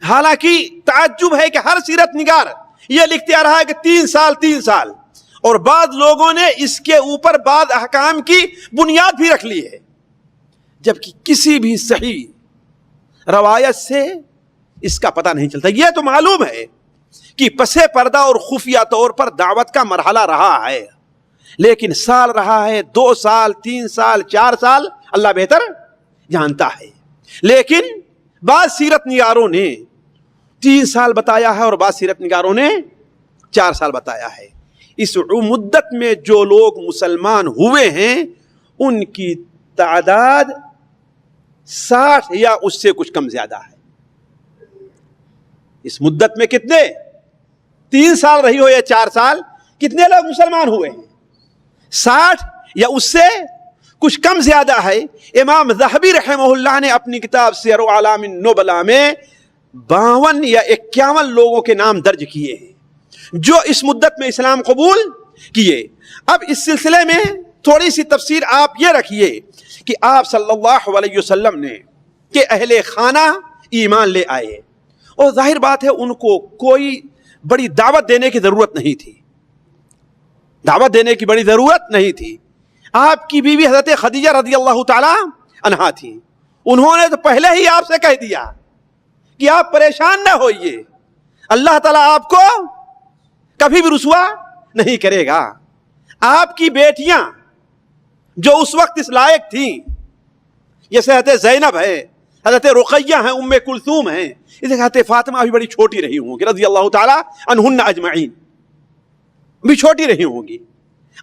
حالانکہ تعجب ہے کہ ہر سیرت نگار یہ لکھتے آ رہا ہے کہ 3 سال، اور بعض لوگوں نے اس کے اوپر بعض احکام کی بنیاد بھی رکھ لی ہے، جبکہ کسی بھی صحیح روایت سے اس کا پتہ نہیں چلتا. یہ تو معلوم ہے کہ پس پردہ اور خفیہ طور پر دعوت کا مرحلہ رہا ہے، لیکن سال رہا ہے، 2 سال، 3 سال، 4 سال، اللہ بہتر جانتا ہے. لیکن بعض سیرت نگاروں نے 3 سال بتایا ہے اور بعض سیرت نگاروں نے 4 سال بتایا ہے. اس مدت میں جو لوگ مسلمان ہوئے ہیں ان کی تعداد 60 یا اس سے کچھ کم زیادہ ہے. اس مدت میں کتنے؟ 3 سال رہی ہو یا 4 سال، کتنے لوگ مسلمان ہوئے ہیں؟ 60 یا اس سے کچھ کم زیادہ ہے. امام ذہبی رحمہ اللہ نے اپنی کتاب سیر اعلام النبلاء میں 52 یا 51 لوگوں کے نام درج کیے ہیں جو اس مدت میں اسلام قبول کیے. اب اس سلسلے میں تھوڑی سی تفسیر آپ یہ رکھیے کہ آپ صلی اللہ علیہ وسلم نے کہ اہل خانہ ایمان لے آئے، اور ظاہر بات ہے ان کو کوئی بڑی دعوت دینے کی ضرورت نہیں تھی، دعوت دینے کی بڑی ضرورت نہیں تھی. آپ کی بیوی حضرت خدیجہ رضی اللہ تعالی عنہا تھی، انہوں نے تو پہلے ہی آپ سے کہہ دیا کہ آپ پریشان نہ ہوئیے، اللہ تعالیٰ آپ کو کبھی بھی رسوا نہیں کرے گا. آپ کی بیٹیاں جو اس وقت اس لائق تھیں، جیسے حضرت زینب ہے، حضرت رقیہ ہیں، ام کلثوم ہیں، اسے حضرت فاطمہ بھی بڑی چھوٹی رہی ہوں گی رضی اللہ تعالی عنہن اجمعین، بھی چھوٹی رہی ہوں گی.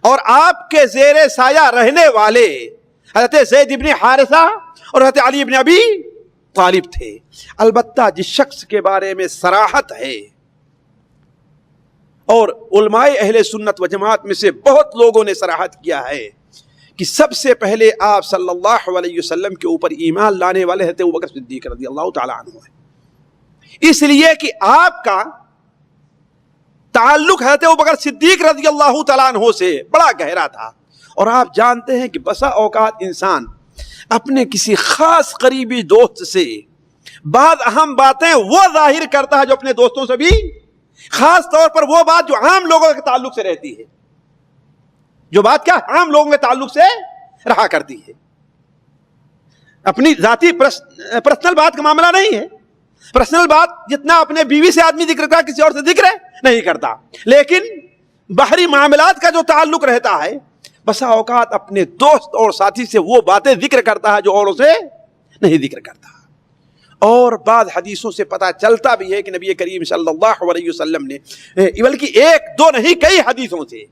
اور آپ کے زیر سایہ رہنے والے حضرت زید ابن حارثہ اور حضرت علی ابن ابی طالب تھے. البتہ جس شخص کے بارے میں صراحت ہے، اور علماء اہل سنت و جماعت میں سے بہت لوگوں نے صراحت کیا ہے کہ سب سے پہلے آپ صلی اللہ علیہ وسلم کے اوپر ایمان لانے والے حضرت ابوبکر صدیق رضی اللہ تعالی عنہ ہیں. اس لیے کہ آپ کا تعلق حضرت ابوبکر صدیق رضی اللہ تعالیٰ عنہ سے بڑا گہرا تھا. اور آپ جانتے ہیں کہ بسا اوقات انسان اپنے کسی خاص قریبی دوست سے بعض اہم باتیں وہ ظاہر کرتا ہے جو اپنے دوستوں سے بھی، خاص طور پر وہ بات جو عام لوگوں کے تعلق سے رہتی ہے. جو بات کیا عام لوگوں کے تعلق سے رہا کرتی ہے، اپنی ذاتی پرسنل بات کا معاملہ نہیں ہے. پرسنل بات جتنا اپنے بیوی سے آدمی ذکر کرتا کسی اور سے ذکر نہیں کرتا، لیکن باہری معاملات کا جو تعلق رہتا ہے بسا اوقات اپنے دوست اور ساتھی سے وہ باتیں ذکر کرتا ہے جو اوروں سے نہیں ذکر کرتا. اور بعض حدیثوں سے پتہ چلتا بھی ہے کہ نبی کریم صلی اللہ علیہ وسلم نے، بلکہ ایک دو نہیں کئی حدیثوں سے،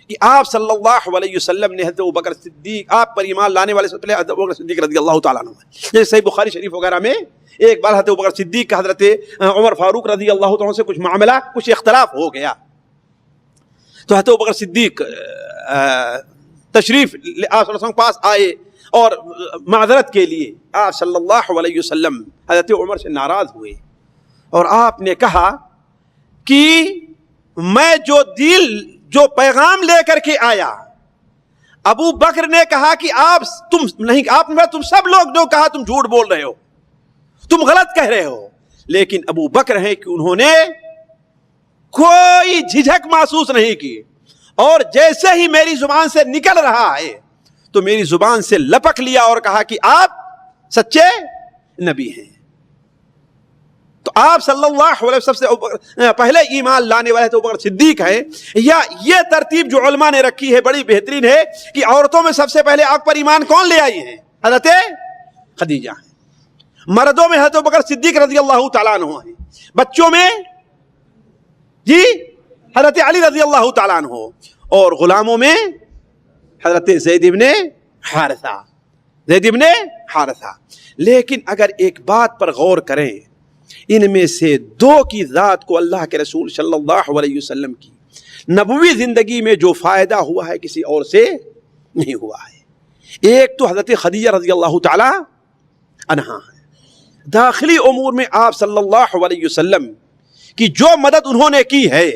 کہ آپ صلی اللہ علیہ وسلم نے حضرت ابوبکر صدیق، آپ پر ایمان لانے والے سے پہلے حضرت ابوبکر صدیق رضی اللہ تعالیٰ عنہ، جیسے صحیح بخاری شریف وغیرہ میں ایک بار حضرت ابوبکر صدیق کا حضرت عمر فاروق رضی اللہ تعالیٰ عنہ سے کچھ معاملہ، کچھ اختلاف ہو گیا، تو حضرت ابوبکر صدیق تشریف آپ صلی اللہ علیہ وسلم کے پاس آئے اور معذرت کے لیے آپ صلی اللہ علیہ وسلم حضرت عمر سے ناراض ہوئے، اور آپ نے کہا کہ میں جو پیغام لے کر کے آیا، ابو بکر نے کہا کہ آپ نے تم سب لوگ جو کہا تم جھوٹ بول رہے ہو، تم غلط کہہ رہے ہو، لیکن ابو بکر ہیں کہ انہوں نے کوئی جھجک محسوس نہیں کی، اور جیسے ہی میری زبان سے نکل رہا ہے تو میری زبان سے لپک لیا اور کہا کہ آپ سچے نبی ہیں. تو آپ صلی اللہ علیہ وسلم سے پہلے ایمان لانے والے تو ابوبکر صدیق ہیں. یا یہ ترتیب جو علماء نے رکھی ہے بڑی بہترین ہے کہ عورتوں میں سب سے پہلے آپ پر ایمان کون لے آئی ہیں؟ حضرت خدیجہ ہیں. مردوں میں حضرت ابوبکر صدیق رضی اللہ تعالیٰ عنہ ہیں. بچوں میں جی حضرت علی رضی اللہ تعالیٰ عنہ، اور غلاموں میں حضرت زید ابن حارثہ. لیکن اگر ایک بات پر غور کریں، ان میں سے دو کی ذات کو اللہ کے رسول صلی اللہ علیہ وسلم کی نبوی زندگی میں جو فائدہ ہوا ہے کسی اور سے نہیں ہوا ہے. ایک تو حضرت خدیجہ رضی اللہ تعالی عنہا ہے. داخلی امور میں آپ صلی اللہ علیہ وسلم کی جو مدد انہوں نے کی ہے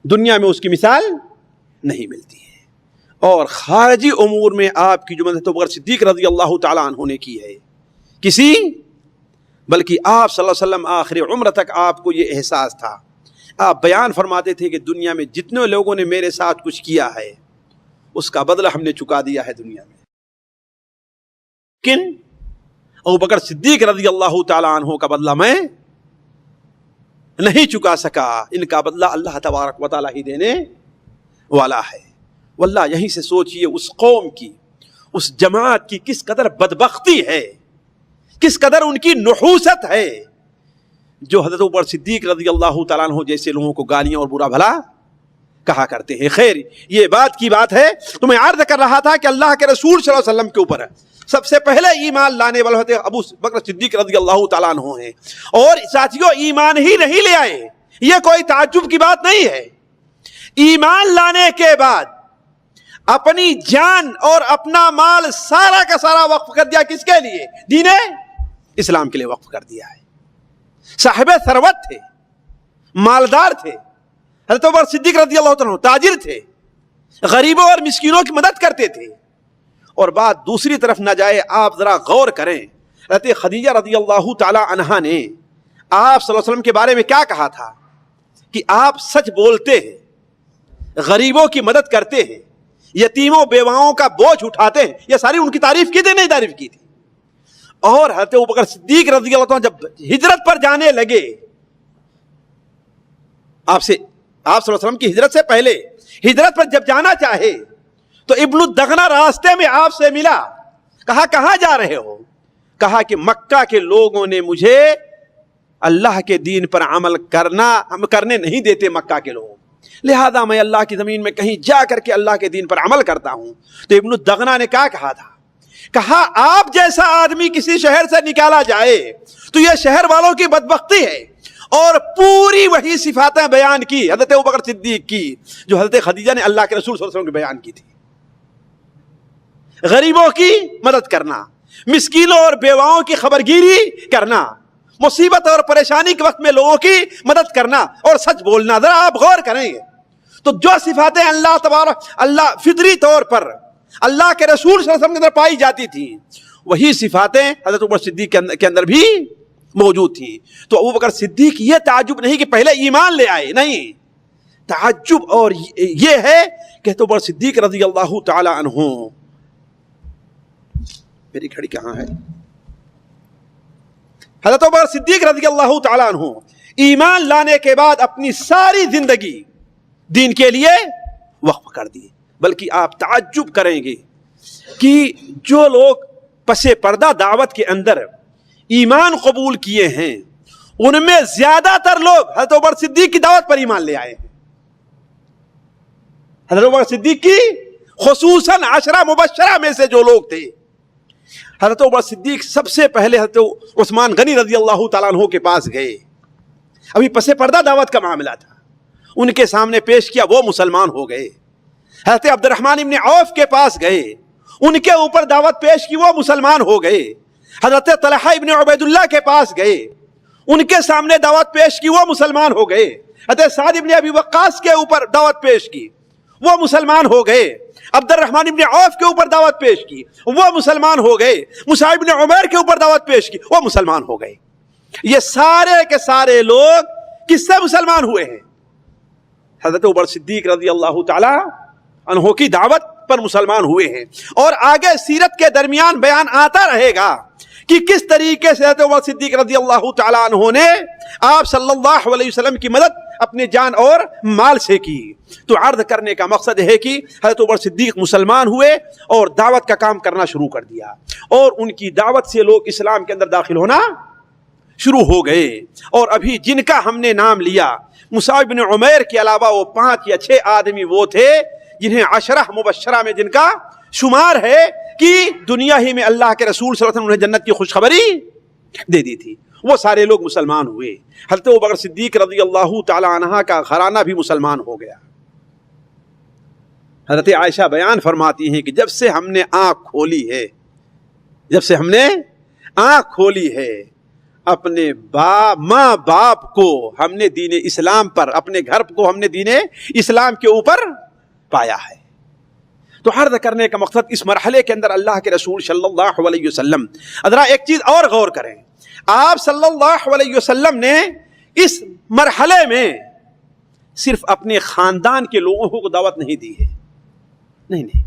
دنیا میں اس کی مثال نہیں ملتی ہے. اور خارجی امور میں آپ کی جو مدد ابوبکر صدیق رضی اللہ تعالیٰ عنہ نے کی ہے بلکہ آپ صلی اللہ علیہ وسلم آخر عمر تک آپ کو یہ احساس تھا. آپ بیان فرماتے تھے کہ دنیا میں جتنے لوگوں نے میرے ساتھ کچھ کیا ہے اس کا بدلہ ہم نے چکا دیا ہے دنیا میں، لیکن ابوبکر صدیق رضی اللہ تعالیٰ عنہ کا بدلہ میں نہیں چکا سکا. ان کا بدلہ اللہ تبارک و تعالیٰ ہی دینے والا ہے. واللہ یہیں سے سوچئے اس قوم کی، اس جماعت کی کس قدر بدبختی ہے، کس قدر ان کی نحوست ہے، جو حضرت ابوبکر صدیق رضی اللہ تعالیٰ عنہ جیسے لوگوں کو گالیاں اور برا بھلا کہا کرتے ہیں. خیر یہ بات کی بات ہے تو میں عرض کر رہا تھا کہ اللہ کے رسول صلی اللہ علیہ وسلم کے اوپر سب سے پہلے ایمان لانے والے حضرت ابو بکر صدیق رضی اللہ تعالیٰ عنہ ہیں. اور ساتھیوں ایمان ہی نہیں لے آئے، یہ کوئی تعجب کی بات نہیں ہے. ایمان لانے کے بعد اپنی جان اور اپنا مال سارا کا سارا وقف کر دیا. کس کے لیے؟ دین اسلام کے لیے وقف کر دیا ہے. صاحب ثروت تھے، مالدار تھے. حضرت ابوبکر صدیق رضی اللہ تعالیٰ عنہ تاجر تھے، غریبوں اور مسکینوں کی مدد کرتے تھے. اور بات دوسری طرف نہ جائے، آپ ذرا غور کریں، حضرت خدیجہ رضی اللہ تعالی عنہا نے آپ صلی اللہ علیہ وسلم کے بارے میں کیا کہا تھا کہ آپ سچ بولتے ہیں، غریبوں کی مدد کرتے ہیں، یتیموں بیواؤں کا بوجھ اٹھاتے ہیں. یہ ساری ان کی تعریف کی تھی نہیں تعریف کی تھی. اور حضرت ابوبکر صدیق رضی اللہ عنہ جب ہجرت پر جانے لگے، آپ صلی اللہ علیہ وسلم کی ہجرت سے پہلے ہجرت پر جب جانا چاہے تو ابن الدغنہ راستے میں آپ سے ملا. کہا کہاں جا رہے ہو؟ کہا کہ مکہ کے لوگوں نے مجھے اللہ کے دین پر عمل کرنے نہیں دیتے مکہ کے لوگ، لہذا میں اللہ کی زمین میں کہیں جا کر کے اللہ کے دین پر عمل کرتا ہوں. تو ابن الدغنہ نے کیا کہا تھا؟ کہا آپ جیسا آدمی کسی شہر سے نکالا جائے تو یہ شہر والوں کی بدبختی ہے. اور پوری وہی صفاتیں بیان کی حضرت ابوبکر صدیق کی جو حضرت خدیجہ نے اللہ کے رسول صلی اللہ علیہ وسلم کی بیان کی تھی. غریبوں کی مدد کرنا، مسکینوں اور بیواؤں کی خبرگیری کرنا، مصیبت اور پریشانی کے وقت میں لوگوں کی مدد کرنا اور سچ بولنا. ذرا آپ غور کریں گے تو جو صفاتیں اللہ تبارک اللہ فطری طور پر اللہ کے رسول صلی اللہ علیہ وسلم کے اندر پائی جاتی تھیں وہی صفاتیں حضرت ابوبکر صدیق کے اندر بھی موجود تھی. تو ابوبکر صدیق یہ تعجب نہیں کہ پہلے ایمان لے آئے، نہیں، تعجب اور یہ ہے کہ حضرت عمر صدیق رضی اللہ تعالی عنہ، میری گھڑی کہاں ہے، حضرت عمر صدیق رضی اللہ تعالی عنہ ایمان لانے کے بعد اپنی ساری زندگی دین کے لیے وقف کر دی. بلکہ آپ تعجب کریں گے کہ جو لوگ پس پردہ دعوت کے اندر ایمان قبول کیے ہیں ان میں زیادہ تر لوگ حضرت عمر صدیق کی دعوت پر ایمان لے آئے ہیں. حضرت عمر صدیق کی خصوصاً 10 مبشرہ میں سے جو لوگ تھے، حضرت عمر صدیق سب سے پہلے حضرت عثمان غنی رضی اللہ تعالیٰ عنہ کے پاس گئے. ابھی پس پردہ دعوت کا معاملہ تھا، ان کے سامنے پیش کیا، وہ مسلمان ہو گئے. حضرت عبد الرحمن ابن عوف کے پاس گئے، ان کے اوپر دعوت پیش کی، وہ مسلمان ہو گئے. حضرت طلحہ ابن عبید اللہ کے پاس گئے، ان کے سامنے دعوت پیش کی، وہ مسلمان ہو گئے. حضرت سعد ابن ابی وقاص کے اوپر دعوت پیش کی، وہ مسلمان ہو گئے. عبد الرحمن ابن عوف کے اوپر دعوت پیش کی، وہ مسلمان ہو گئے. مصعب ابن عمیر کے اوپر دعوت پیش کی، وہ مسلمان ہو گئے. یہ سارے کے سارے لوگ کس سے مسلمان ہوئے ہیں؟ حضرت عمر صدیق رضی اللہ تعالی عنہ کی دعوت پر مسلمان ہوئے ہیں. اور آگے سیرت کے درمیان بیان آتا رہے گا کہ کس طریقے سے حضرت عمر صدیق رضی اللہ تعالی عنہ نے آپ صلی اللہ علیہ وسلم کی مدد اپنی جان اور مال سے کی. تو عرض کرنے کا مقصد ہے کہ حضرت عمر صدیق مسلمان ہوئے اور دعوت کا کام کرنا شروع کر دیا، اور ان کی دعوت سے لوگ اسلام کے اندر داخل ہونا شروع ہو گئے. اور ابھی جن کا ہم نے نام لیا، مصعب بن عمیر کے علاوہ وہ 5 یا 6 آدمی وہ تھے جنہیں 10 مبشرہ میں جن کا شمار ہے کہ دنیا ہی میں اللہ کے رسول صلی اللہ علیہ وسلم انہیں جنت کی خوشخبری دے دی تھی. وہ سارے لوگ مسلمان ہوئے. حضرت ابوبکر صدیق رضی اللہ تعالی عنہ کا گھرانہ بھی مسلمان ہو گیا. حضرت عائشہ بیان فرماتی ہیں کہ جب سے ہم نے آنکھ کھولی ہے اپنے ماں باپ کو ہم نے دین اسلام پر، اپنے گھر کو ہم نے دین اسلام کے اوپر پایا ہے. تو عرض کرنے کا مقصد اس مرحلے کے اندر اللہ کے رسول صلی اللہ علیہ وسلم، ذرا ایک چیز اور غور کریں، آپ صلی اللہ علیہ وسلم نے اس مرحلے میں صرف اپنے خاندان کے لوگوں کو دعوت نہیں دی ہے، نہیں،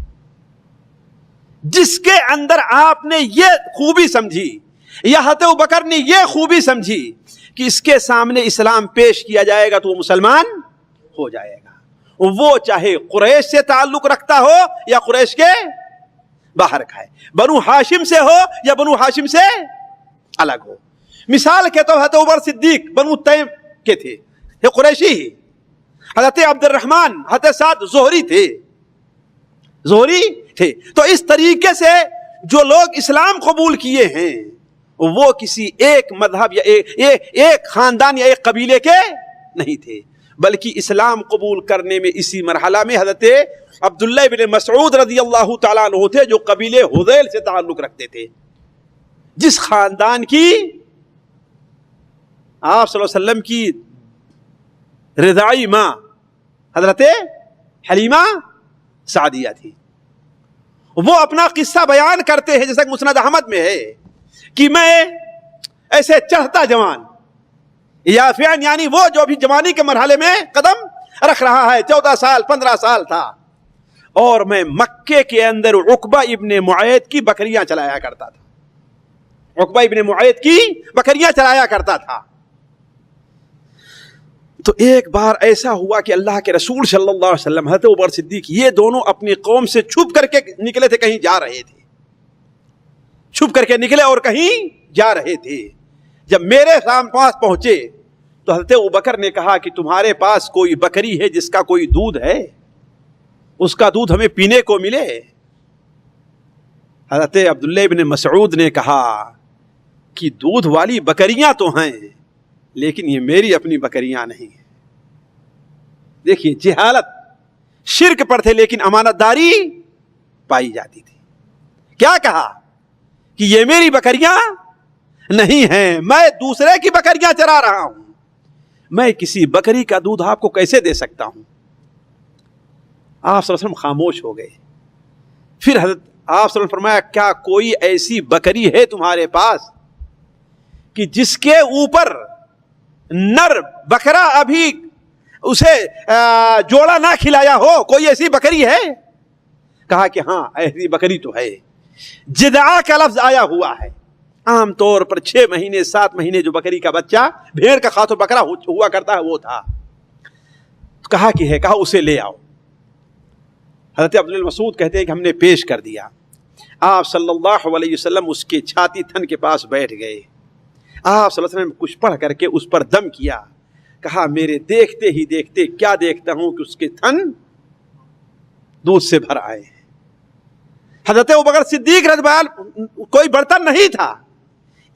جس کے اندر آپ نے یہ خوبی سمجھی یا حضرت ابوبکر نے یہ خوبی سمجھی کہ اس کے سامنے اسلام پیش کیا جائے گا تو وہ مسلمان ہو جائے گا، وہ چاہے قریش سے تعلق رکھتا ہو یا قریش کے باہر کا ہے، بنو ہاشم سے ہو یا بنو ہاشم سے الگ ہو. مثال کے طور حضرت عمر صدیق بنو تیم کے تھے، یہ قریشی ہی. حضرت عبد الرحمن حضرت سعد زہری تھے. تو اس طریقے سے جو لوگ اسلام قبول کیے ہیں وہ کسی ایک مذہب یا ایک خاندان یا ایک قبیلے کے نہیں تھے، بلکہ اسلام قبول کرنے میں اسی مرحلہ میں حضرت عبداللہ بن مسعود رضی اللہ تعالیٰ عنہ تھے جو قبیلے حذیل سے تعلق رکھتے تھے، جس خاندان کی آپ صلی اللہ علیہ وسلم کی رضاعی ماں حضرت حلیمہ سعدیہ تھی. وہ اپنا قصہ بیان کرتے ہیں جیسا کہ مسند احمد میں ہے کہ میں ایسے چڑھتا جوان یا فعن یعنی وہ جو ابھی جوانی کے مرحلے میں قدم رکھ رہا ہے، 14 سال 15 سال تھا، اور میں مکے کے اندر عقبہ ابن معیط کی بکریاں چلایا کرتا تھا. عقبہ ابن معیط کی بکریاں چلایا کرتا تھا. تو ایک بار ایسا ہوا کہ اللہ کے رسول صلی اللہ علیہ وسلم حضرت عمر صدیق یہ دونوں اپنی قوم سے چھپ کر کے نکلے تھے، کہیں جا رہے تھے، چھپ کر کے نکلے اور کہیں جا رہے تھے. جب میرے پاس پہنچے تو حضرت ابوبکر نے کہا کہ تمہارے پاس کوئی بکری ہے جس کا کوئی دودھ ہے، اس کا دودھ ہمیں پینے کو ملے. حضرت عبداللہ بن مسعود نے کہا کہ دودھ والی بکریاں تو ہیں لیکن یہ میری اپنی بکریاں نہیں ہیں. دیکھیے جہالت، شرک پر تھے لیکن امانت داری پائی جاتی تھی. کیا کہا کہ یہ میری بکریاں نہیں ہیں، میں دوسرے کی بکریاں چرا رہا ہوں، میں کسی بکری کا دودھ آپ کو کیسے دے سکتا ہوں. آپ صلی اللہ علیہ وسلم خاموش ہو گئے. پھر حضرت آپ صلی اللہ علیہ وسلم فرمایا کیا کوئی ایسی بکری ہے تمہارے پاس کہ جس کے اوپر نر بکرا ابھی اسے جوڑا نہ کھلایا ہو؟ کوئی ایسی بکری ہے؟ کہا کہ ہاں ایسی بکری تو ہے. جدعا کا لفظ آیا ہوا ہے. عام طور پر 6 مہینے 7 مہینے جو بکری کا بچہ بھیڑ کا خاتون بکرا ہوا کرتا ہے وہ تھا. کہا کہ ہے، کہا اسے لے آؤ. حضرت عبداللہ بن مسعود کہتے ہیں کہ ہم نے پیش کر دیا. آپ صلی اللہ علیہ وسلم اس کے چھاتی تھن کے پاس بیٹھ گئے. آپ صلی اللہ علیہ وسلم کچھ پڑھ کر کے اس پر دم کیا. کہا میرے دیکھتے ہی دیکھتے کیا دیکھتا ہوں کہ اس کے تھن دودھ سے بھر آئے. حضرت ابوبکر صدیق رضی اللہ عنہ کوئی برتن نہیں تھا،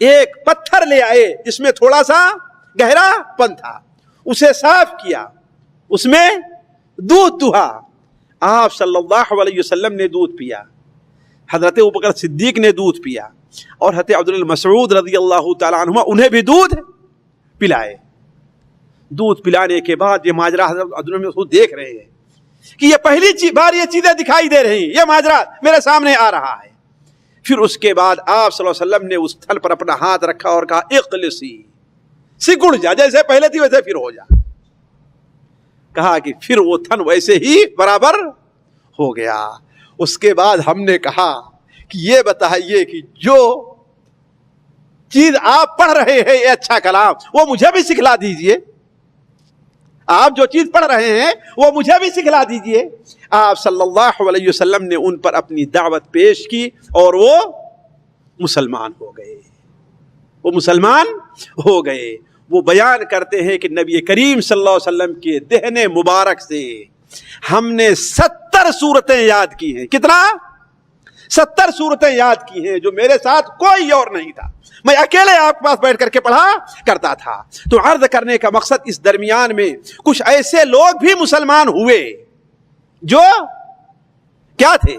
ایک پتھر لے آئے جس میں تھوڑا سا گہرا پن تھا، اسے صاف کیا، اس میں دودھ دہا. آپ صلی اللہ علیہ وسلم نے دودھ پیا، حضرت ابوبکر صدیق نے دودھ پیا، اور حضرت عبداللہ بن مسعود رضی اللہ تعالیٰ عنہ انہیں بھی دودھ پلائے. دودھ پلانے کے بعد یہ ماجرا حضرت عبداللہ بن مسعود دیکھ رہے ہیں کہ یہ پہلی بار یہ چیزیں دکھائی دے رہی ہیں، یہ ماجرا میرے سامنے آ رہا ہے. پھر اس کے بعد آپ صلی اللہ علیہ وسلم نے اس تھن پر اپنا ہاتھ رکھا اور کہا اقلسی، سکڑ جا، جیسے پہلے تھی ویسے پھر ہو جا. کہا کہ پھر وہ تھن ویسے ہی برابر ہو گیا. اس کے بعد ہم نے کہا کہ یہ بتائیے کہ جو چیز آپ پڑھ رہے ہیں یہ اچھا کلام، وہ مجھے بھی سکھلا دیجئے. آپ جو چیز پڑھ رہے ہیں وہ مجھے بھی سکھلا دیجئے. آپ صلی اللہ علیہ وسلم نے ان پر اپنی دعوت پیش کی اور وہ مسلمان ہو گئے. وہ مسلمان ہو گئے. وہ بیان کرتے ہیں کہ نبی کریم صلی اللہ علیہ وسلم کے دہن مبارک سے ہم نے 70 سورتیں یاد کی ہیں. کتنا؟ 70 سورتیں یاد کی ہیں جو میرے ساتھ کوئی اور نہیں تھا، میں اکیلے آپ کے پاس بیٹھ کر کے پڑھا کرتا تھا. تو عرض کرنے کا مقصد اس درمیان میں کچھ ایسے لوگ بھی مسلمان ہوئے جو کیا تھے.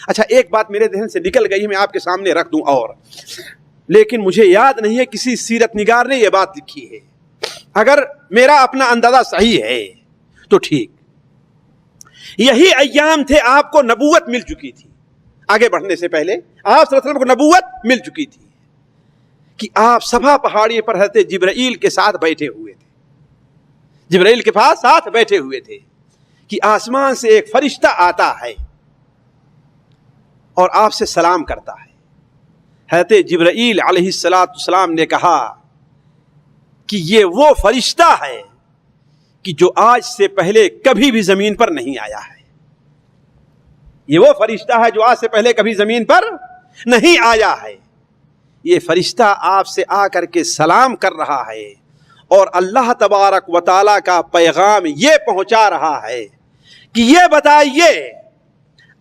اچھا ایک بات میرے ذہن سے نکل گئی، میں آپ کے سامنے رکھ دوں، اور لیکن مجھے یاد نہیں ہے کسی سیرت نگار نے یہ بات لکھی ہے. اگر میرا اپنا اندازہ صحیح ہے تو ٹھیک. یہی ایام تھے آپ کو نبوت مل چکی تھی. آگے بڑھنے سے پہلے آپ صلی اللہ علیہ وسلم کو نبوت مل چکی تھی کہ آپ صفا پہاڑی پر حضرت جبرائیل کے ساتھ بیٹھے ہوئے تھے. جبرائیل کے پاس ساتھ بیٹھے ہوئے تھے کہ آسمان سے ایک فرشتہ آتا ہے اور آپ سے سلام کرتا ہے. حضرت جبرائیل علیہ السلام نے کہا کہ یہ وہ فرشتہ ہے کہ جو آج سے پہلے کبھی بھی زمین پر نہیں آیا ہے. یہ وہ فرشتہ ہے جو آج سے پہلے کبھی زمین پر نہیں آیا ہے. یہ فرشتہ آپ سے آ کر کے سلام کر رہا ہے اور اللہ تبارک و تعالیٰ کا پیغام یہ پہنچا رہا ہے کہ یہ بتائیے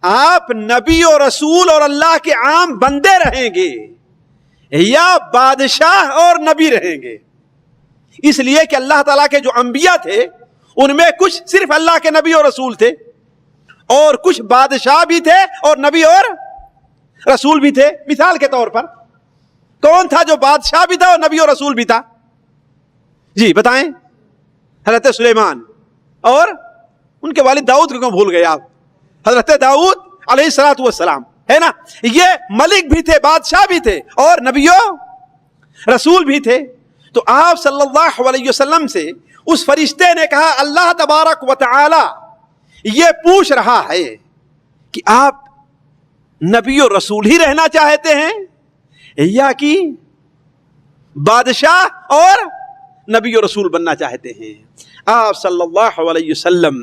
آپ نبی و رسول اور اللہ کے عام بندے رہیں گے یا بادشاہ اور نبی رہیں گے. اس لیے کہ اللہ تعالیٰ کے جو انبیاء تھے ان میں کچھ صرف اللہ کے نبی اور رسول تھے اور کچھ بادشاہ بھی تھے اور نبی اور رسول بھی تھے. مثال کے طور پر کون تھا جو بادشاہ بھی تھا اور نبی اور رسول بھی تھا؟ جی بتائیں. حضرت سلیمان اور ان کے والد داؤد کو کیوں بھول گئے آپ؟ حضرت داؤد علیہ السلام ہے نا. یہ ملک بھی تھے، بادشاہ بھی تھے اور نبی و رسول بھی تھے. تو آپ صلی اللہ علیہ وسلم سے اس فرشتے نے کہا اللہ تبارک و تعالی یہ پوچھ رہا ہے کہ آپ نبی و رسول ہی رہنا چاہتے ہیں یا کہ بادشاہ اور نبی و رسول بننا چاہتے ہیں. آپ صلی اللہ علیہ وسلم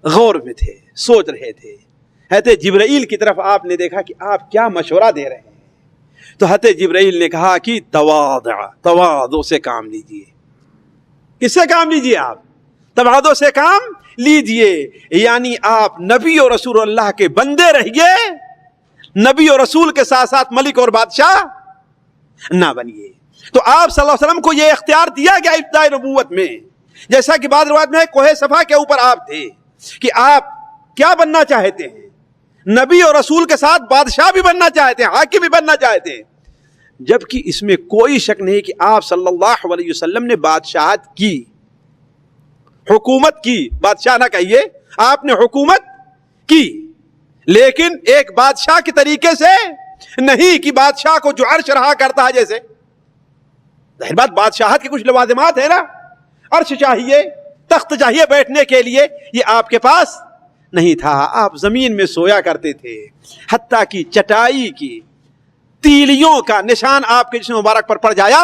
غور میں تھے، سوچ رہے تھے. حضرت جبرائیل کی طرف آپ نے دیکھا کہ آپ کیا مشورہ دے رہے ہیں. تو حضرت جبرائیل نے کہا کہ تواضع سے کام لیجئے. کس سے کام لیجئے؟ آپ تواضع سے کام لیجئے. یعنی آپ نبی اور رسول اللہ کے بندے رہیے، نبی اور رسول کے ساتھ ساتھ ملک اور بادشاہ نہ بنیے. تو آپ صلی اللہ علیہ وسلم کو یہ اختیار دیا گیا ابتدائی نبوت میں. جیسا کہ بعض روایت میں کوہ صفا کے اوپر آپ تھے کہ آپ کیا بننا چاہتے ہیں؟ نبی اور رسول کے ساتھ بادشاہ بھی بننا چاہتے ہیں، حاکم بھی بننا چاہتے ہیں. جبکہ اس میں کوئی شک نہیں کہ آپ صلی اللہ علیہ وسلم نے بادشاہت کی، حکومت کی. بادشاہ نہ کہیے، آپ نے حکومت کی، لیکن ایک بادشاہ کے طریقے سے نہیں کہ بادشاہ کو جو عرش رہا کرتا ہے. جیسے ظاہر بات بادشاہت کے کچھ لوازمات ہیں نا، عرش چاہیے، تخت چاہیے بیٹھنے کے لیے، یہ آپ کے پاس نہیں تھا. آپ زمین میں سویا کرتے تھے، حتیٰ کہ چٹائی کی تیلیوں کا نشان آپ کے جسم مبارک پر پڑ جایا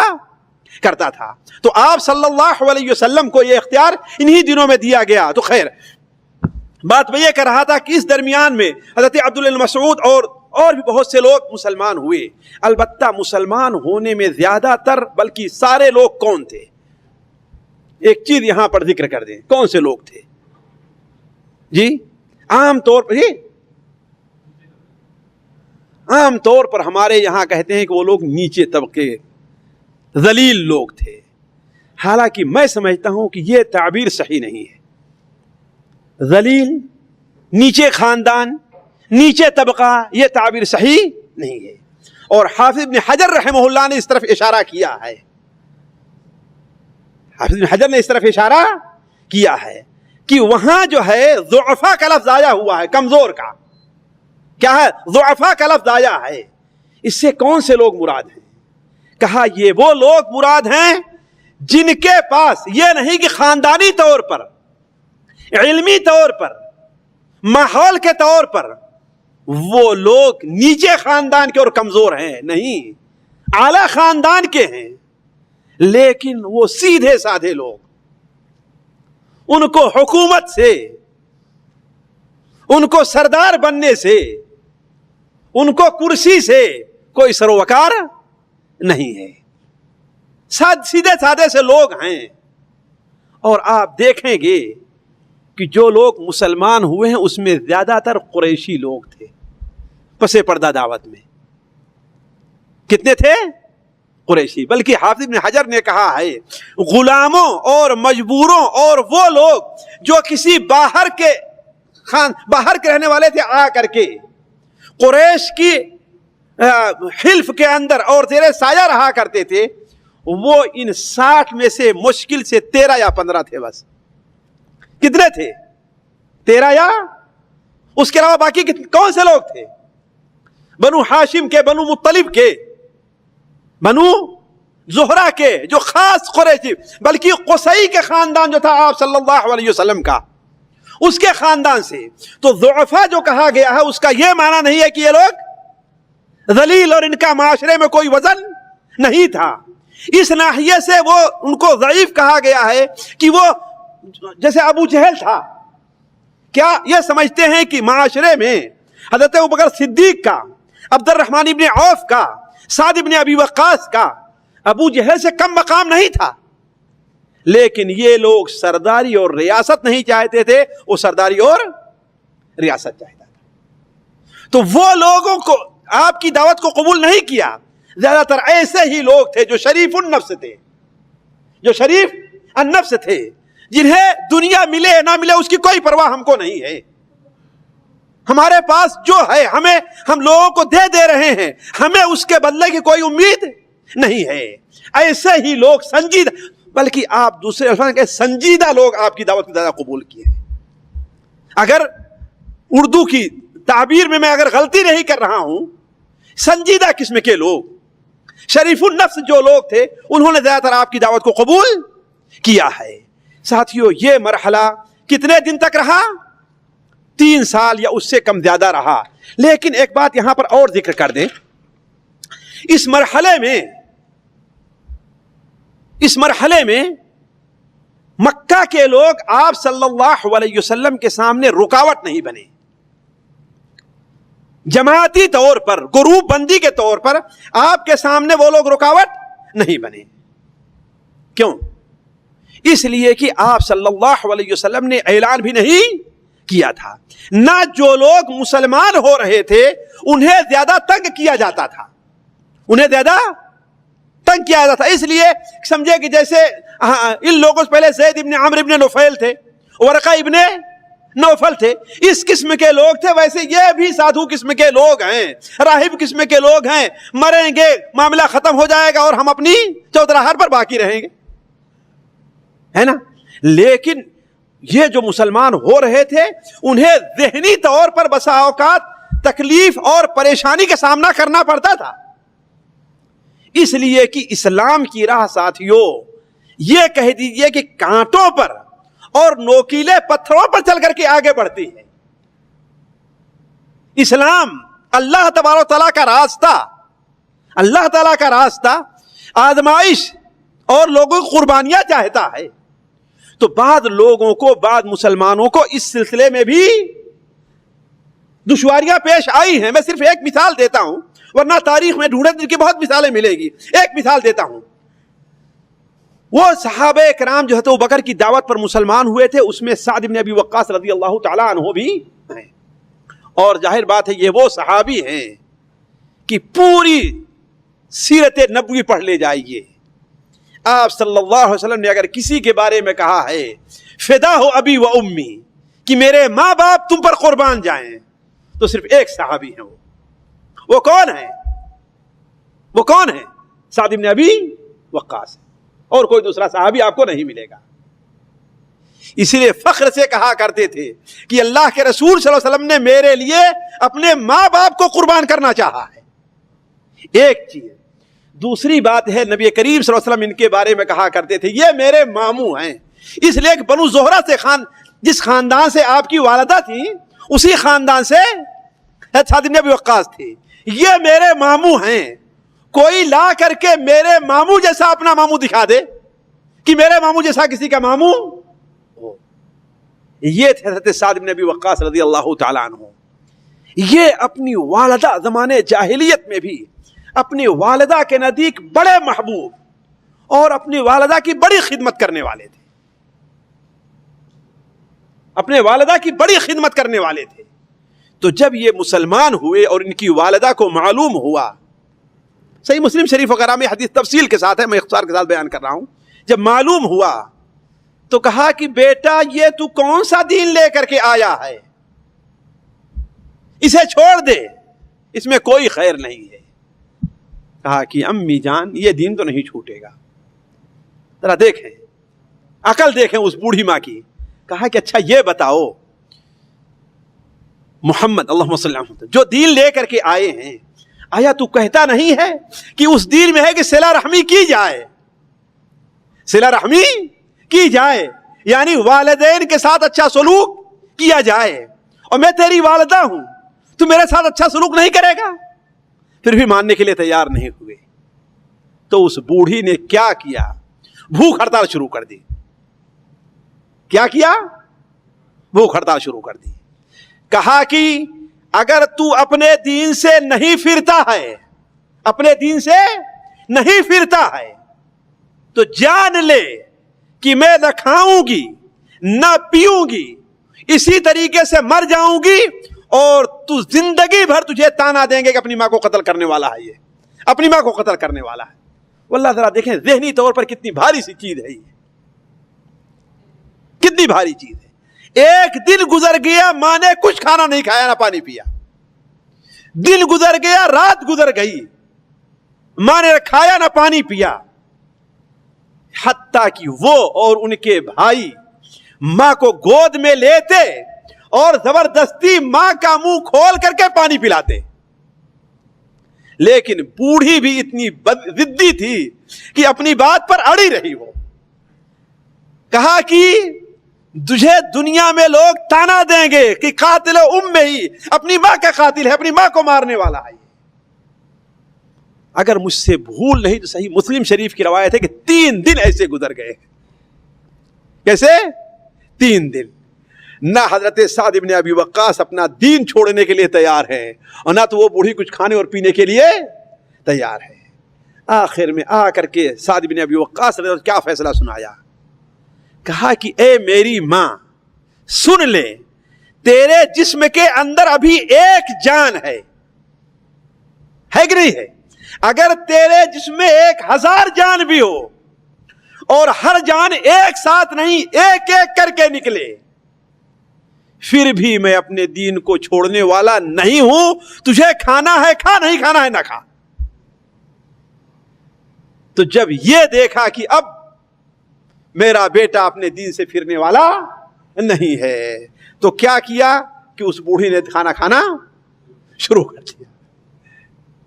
کرتا تھا. تو آپ صلی اللہ علیہ وسلم کو یہ اختیار انہی دنوں میں دیا گیا. تو خیر، بات میں یہ کر رہا تھا کہ اس درمیان میں حضرت عبداللہ بن مسعود اور بھی بہت سے لوگ مسلمان ہوئے. البتہ مسلمان ہونے میں زیادہ تر بلکہ سارے لوگ کون تھے؟ ایک چیز یہاں پر ذکر کر دیں، کون سے لوگ تھے جی؟ عام طور پر ہمارے یہاں کہتے ہیں کہ وہ لوگ نیچے طبقے، ذلیل لوگ تھے. حالانکہ میں سمجھتا ہوں کہ یہ تعبیر صحیح نہیں ہے. ذلیل، نیچے خاندان، نیچے طبقہ، یہ تعبیر صحیح نہیں ہے. اور حافظ ابن حجر رحمہ اللہ نے اس طرف اشارہ کیا ہے. حافظ ابن حجر نے اس طرف اشارہ کیا ہے کہ وہاں جو ہے ضعفاء کا لفظ آیا ہوا ہے، کمزور کا. کیا ہے؟ ضعفاء کا لفظ آیا ہے. اس سے کون سے لوگ مراد ہیں؟ کہا یہ وہ لوگ مراد ہیں جن کے پاس یہ نہیں کہ خاندانی طور پر، علمی طور پر، ماحول کے طور پر وہ لوگ نیچے خاندان کے اور کمزور ہیں، نہیں، اعلی خاندان کے ہیں، لیکن وہ سیدھے سادھے لوگ. ان کو حکومت سے، ان کو سردار بننے سے، ان کو کرسی سے کوئی سروکار نہیں ہے. سیدھے سادھے سے لوگ ہیں. اور آپ دیکھیں گے کہ جو لوگ مسلمان ہوئے ہیں اس میں زیادہ تر قریشی لوگ تھے پس پردہ دعوت میں. کتنے تھے؟ قریشی. بلکہ حافظ ابن حجر نے کہا ہے غلاموں اور مجبوروں اور وہ لوگ جو کسی باہر کے رہنے والے تھے آ کر کے قریش کی حلف کے اندر اور زیر سایہ رہا کرتے تھے، وہ ان 60 میں سے مشکل سے 13 یا 15 تھے بس. کتنے تھے؟ 13 یا اس کے علاوہ باقی کون سے لوگ تھے؟ بنو ہاشم کے، بنو مطلب کے، بنو زہرہ کے، جو خاص قریشی، بلکہ قصی کے خاندان جو تھا آپ صلی اللہ علیہ وسلم کا، اس کے خاندان سے. تو ضعفاء جو کہا گیا ہے اس کا یہ معنی نہیں ہے کہ یہ لوگ ذلیل اور ان کا معاشرے میں کوئی وزن نہیں تھا. اس ناحیے سے وہ ان کو ضعیف کہا گیا ہے کہ وہ جیسے ابو جہل تھا. کیا یہ سمجھتے ہیں کہ معاشرے میں حضرت ابوبکر صدیق کا، عبد الرحمن ابن عوف کا، سعد ابن ابی وقاص کا ابو جہل سے کم مقام نہیں تھا؟ لیکن یہ لوگ سرداری اور ریاست نہیں چاہتے تھے، وہ سرداری اور ریاست چاہتا تھا. تو وہ لوگوں کو آپ کی دعوت کو قبول نہیں کیا. زیادہ تر ایسے ہی لوگ تھے جو شریف النفس تھے، جو شریف النفس تھے، جنہیں دنیا ملے نہ ملے اس کی کوئی پرواہ ہم کو نہیں ہے. ہمارے پاس جو ہے ہم لوگوں کو دے رہے ہیں، ہمیں اس کے بدلے کی کوئی امید نہیں ہے. ایسے ہی لوگ سنجیدہ، بلکہ آپ دوسرے الفاظ کہ سنجیدہ لوگ آپ کی دعوت کو زیادہ قبول کیے. اگر اردو کی تعبیر میں اگر غلطی نہیں کر رہا ہوں، سنجیدہ قسم کے لوگ، شریف النفس جو لوگ تھے، انہوں نے زیادہ تر آپ کی دعوت کو قبول کیا ہے. ساتھیو، یہ مرحلہ کتنے دن تک رہا؟ 3 سال یا اس سے کم زیادہ رہا. لیکن ایک بات یہاں پر اور ذکر کر دیں، اس مرحلے میں مکہ کے لوگ آپ صلی اللہ علیہ وسلم کے سامنے رکاوٹ نہیں بنے. جماعتی طور پر، گروپ بندی کے طور پر آپ کے سامنے وہ لوگ رکاوٹ نہیں بنے. کیوں؟ اس لیے کہ آپ صلی اللہ علیہ وسلم نے اعلان بھی نہیں کیا تھا. نہ جو لوگ مسلمان ہو رہے تھے انہیں زیادہ تنگ کیا جاتا تھا، اس لیے سمجھے کہ جیسے ان لوگوں سے پہلے زید ابن عمرو ابن نفیل تھے، ورقہ ابن نوفل تھے، اس قسم کے لوگ تھے. ویسے یہ بھی سادھو قسم کے لوگ ہیں، راہب قسم کے لوگ ہیں. مریں گے، معاملہ ختم ہو جائے گا اور ہم اپنی چوتراہٹ پر باقی رہیں گے، ہے نا. لیکن یہ جو مسلمان ہو رہے تھے انہیں ذہنی طور پر بسا اوقات تکلیف اور پریشانی کا سامنا کرنا پڑتا تھا. اس لیے کہ اسلام کی راہ ساتھیوں، یہ کہہ دیجئے کہ کانٹوں پر اور نوکیلے پتھروں پر چل کر کے آگے بڑھتی ہے. اسلام اللہ تبارک و تعالیٰ کا راستہ، اللہ تعالیٰ کا راستہ آزمائش اور لوگوں کی قربانیاں چاہتا ہے. تو بعض لوگوں کو، بعض مسلمانوں کو اس سلسلے میں بھی دشواریاں پیش آئی ہیں. میں صرف ایک مثال دیتا ہوں، ورنہ تاریخ میں ڈھونڈے جن کی بہت مثالیں ملے گی. ایک مثال دیتا ہوں. وہ صحابہ کرام جو ہے تو بکر کی دعوت پر مسلمان ہوئے تھے، اس میں سعد بن ابی وقاص رضی اللہ تعالیٰ عنہ بھی ہیں. اور ظاہر بات ہے یہ وہ صحابی ہیں کہ پوری سیرت نبوی پڑھ لے جائیے. آپ صلی اللہ علیہ وسلم نے اگر کسی کے بارے میں کہا ہے فدا ہو ابی و امی، کہ میرے ماں باپ تم پر قربان جائیں، تو صرف ایک صحابی ہیں. وہ کون ہے؟ وہ کون ہے؟ سعد بن ابی وقاص. اور کوئی دوسرا صحابی آپ کو نہیں ملے گا. اسی لیے فخر سے کہا کرتے تھے کہ اللہ کے رسول صلی اللہ علیہ وسلم نے میرے لیے اپنے ماں باپ کو قربان کرنا چاہا ہے. ایک چیز. دوسری بات ہے نبی کریم صلی اللہ علیہ وسلم ان کے بارے میں کہا کرتے تھے یہ میرے ماموں ہیں. اس لیے کہ بنو زہرہ سے جس خاندان سے آپ کی والدہ تھی اسی خاندان سے سعد بن ابی وقاص تھے. یہ میرے ماموں ہیں. کوئی لا کر کے میرے ماموں جیسا اپنا ماموں دکھا دے کہ میرے ماموں جیسا کسی کا ماموں ہو. یہ تھے حضرت سعد بن ابی وقاص رضی اللہ تعالیٰ عنہ. یہ اپنی والدہ زمانے جاہلیت میں بھی اپنی والدہ کے نزدیک بڑے محبوب اور اپنی والدہ کی بڑی خدمت کرنے والے تھے. اپنے والدہ کی بڑی خدمت کرنے والے تھے. تو جب یہ مسلمان ہوئے اور ان کی والدہ کو معلوم ہوا، صحیح مسلم شریف وغیرہ میں حدیث تفصیل کے ساتھ ہے، میں اختصار کے ساتھ بیان کر رہا ہوں. جب معلوم ہوا تو کہا کہ بیٹا یہ تو کون سا دین لے کر کے آیا ہے، اسے چھوڑ دے، اس میں کوئی خیر نہیں ہے. کہا کہ امی جان یہ دین تو نہیں چھوٹے گا. ذرا دیکھیں، عقل دیکھیں اس بوڑھی ماں کی. کہا کہ اچھا یہ بتاؤ محمد اللہم صلی اللہ علیہ وسلم جو دین لے کر کے آئے ہیں، آیا تو کہتا نہیں ہے کہ اس دین میں ہے کہ صلہ رحمی کی جائے، صلہ رحمی کی جائے، یعنی والدین کے ساتھ اچھا سلوک کیا جائے. اور میں تیری والدہ ہوں، تو میرے ساتھ اچھا سلوک نہیں کرے گا؟ پھر بھی ماننے کے لیے تیار نہیں ہوئے. تو اس بوڑھی نے کیا کیا؟ بھوک ہڑتال شروع کر دی. کیا کیا؟ بھوک ہڑتال شروع کر دی. کہا کہ اگر تو اپنے دین سے نہیں پھرتا ہے، اپنے دین سے نہیں پھرتا ہے، تو جان لے کہ میں نہ کھاؤں گی نہ پیوں گی، اسی طریقے سے مر جاؤں گی، اور تو زندگی بھر تجھے تانا دیں گے کہ اپنی ماں کو قتل کرنے والا ہے، یہ اپنی ماں کو قتل کرنے والا ہے. واللہ ذرا دیکھیں ذہنی طور پر کتنی بھاری سی چیز ہے، یہ کتنی بھاری چیز ہے. ایک دن گزر گیا، ماں نے کچھ کھانا نہیں کھایا نہ پانی پیا. دن گزر گیا، رات گزر گئی، ماں نے کھایا نہ پانی پیا. حتیٰ کہ وہ اور ان کے بھائی ماں کو گود میں لیتے اور زبردستی ماں کا منہ کھول کر کے پانی پلاتے. لیکن بوڑھی بھی اتنی ضدی تھی کہ اپنی بات پر اڑی رہی. وہ کہا کہ تجھے دنیا میں لوگ تانا دیں گے کہ قاتل ام ہی، اپنی ماں کا قاتل ہے، اپنی ماں کو مارنے والا ہے. اگر مجھ سے بھول نہیں تو صحیح مسلم شریف کی روایت ہے کہ 3 دن ایسے گزر گئے. کیسے؟ 3 دن. نہ حضرت سعد بن ابی وقاص اپنا دین چھوڑنے کے لیے تیار ہے، اور نہ تو وہ بوڑھی کچھ کھانے اور پینے کے لیے تیار ہے. آخر میں آ کر کے سعد بن ابی وقاص نے کیا فیصلہ سنایا. کہا کہ اے میری ماں سن لے، تیرے جسم کے اندر ابھی ایک جان ہے کہ نہیں ہے؟ اگر تیرے جسم میں 1000 جان بھی ہو اور ہر جان ایک ساتھ نہیں ایک ایک کر کے نکلے، پھر بھی میں اپنے دین کو چھوڑنے والا نہیں ہوں. تجھے کھانا ہے کھا، نہیں کھانا ہے نہ کھا. تو جب یہ دیکھا کہ اب میرا بیٹا اپنے دین سے پھرنے والا نہیں ہے، تو کیا کیا کہ اس بوڑھی نے کھانا کھانا شروع کر دیا.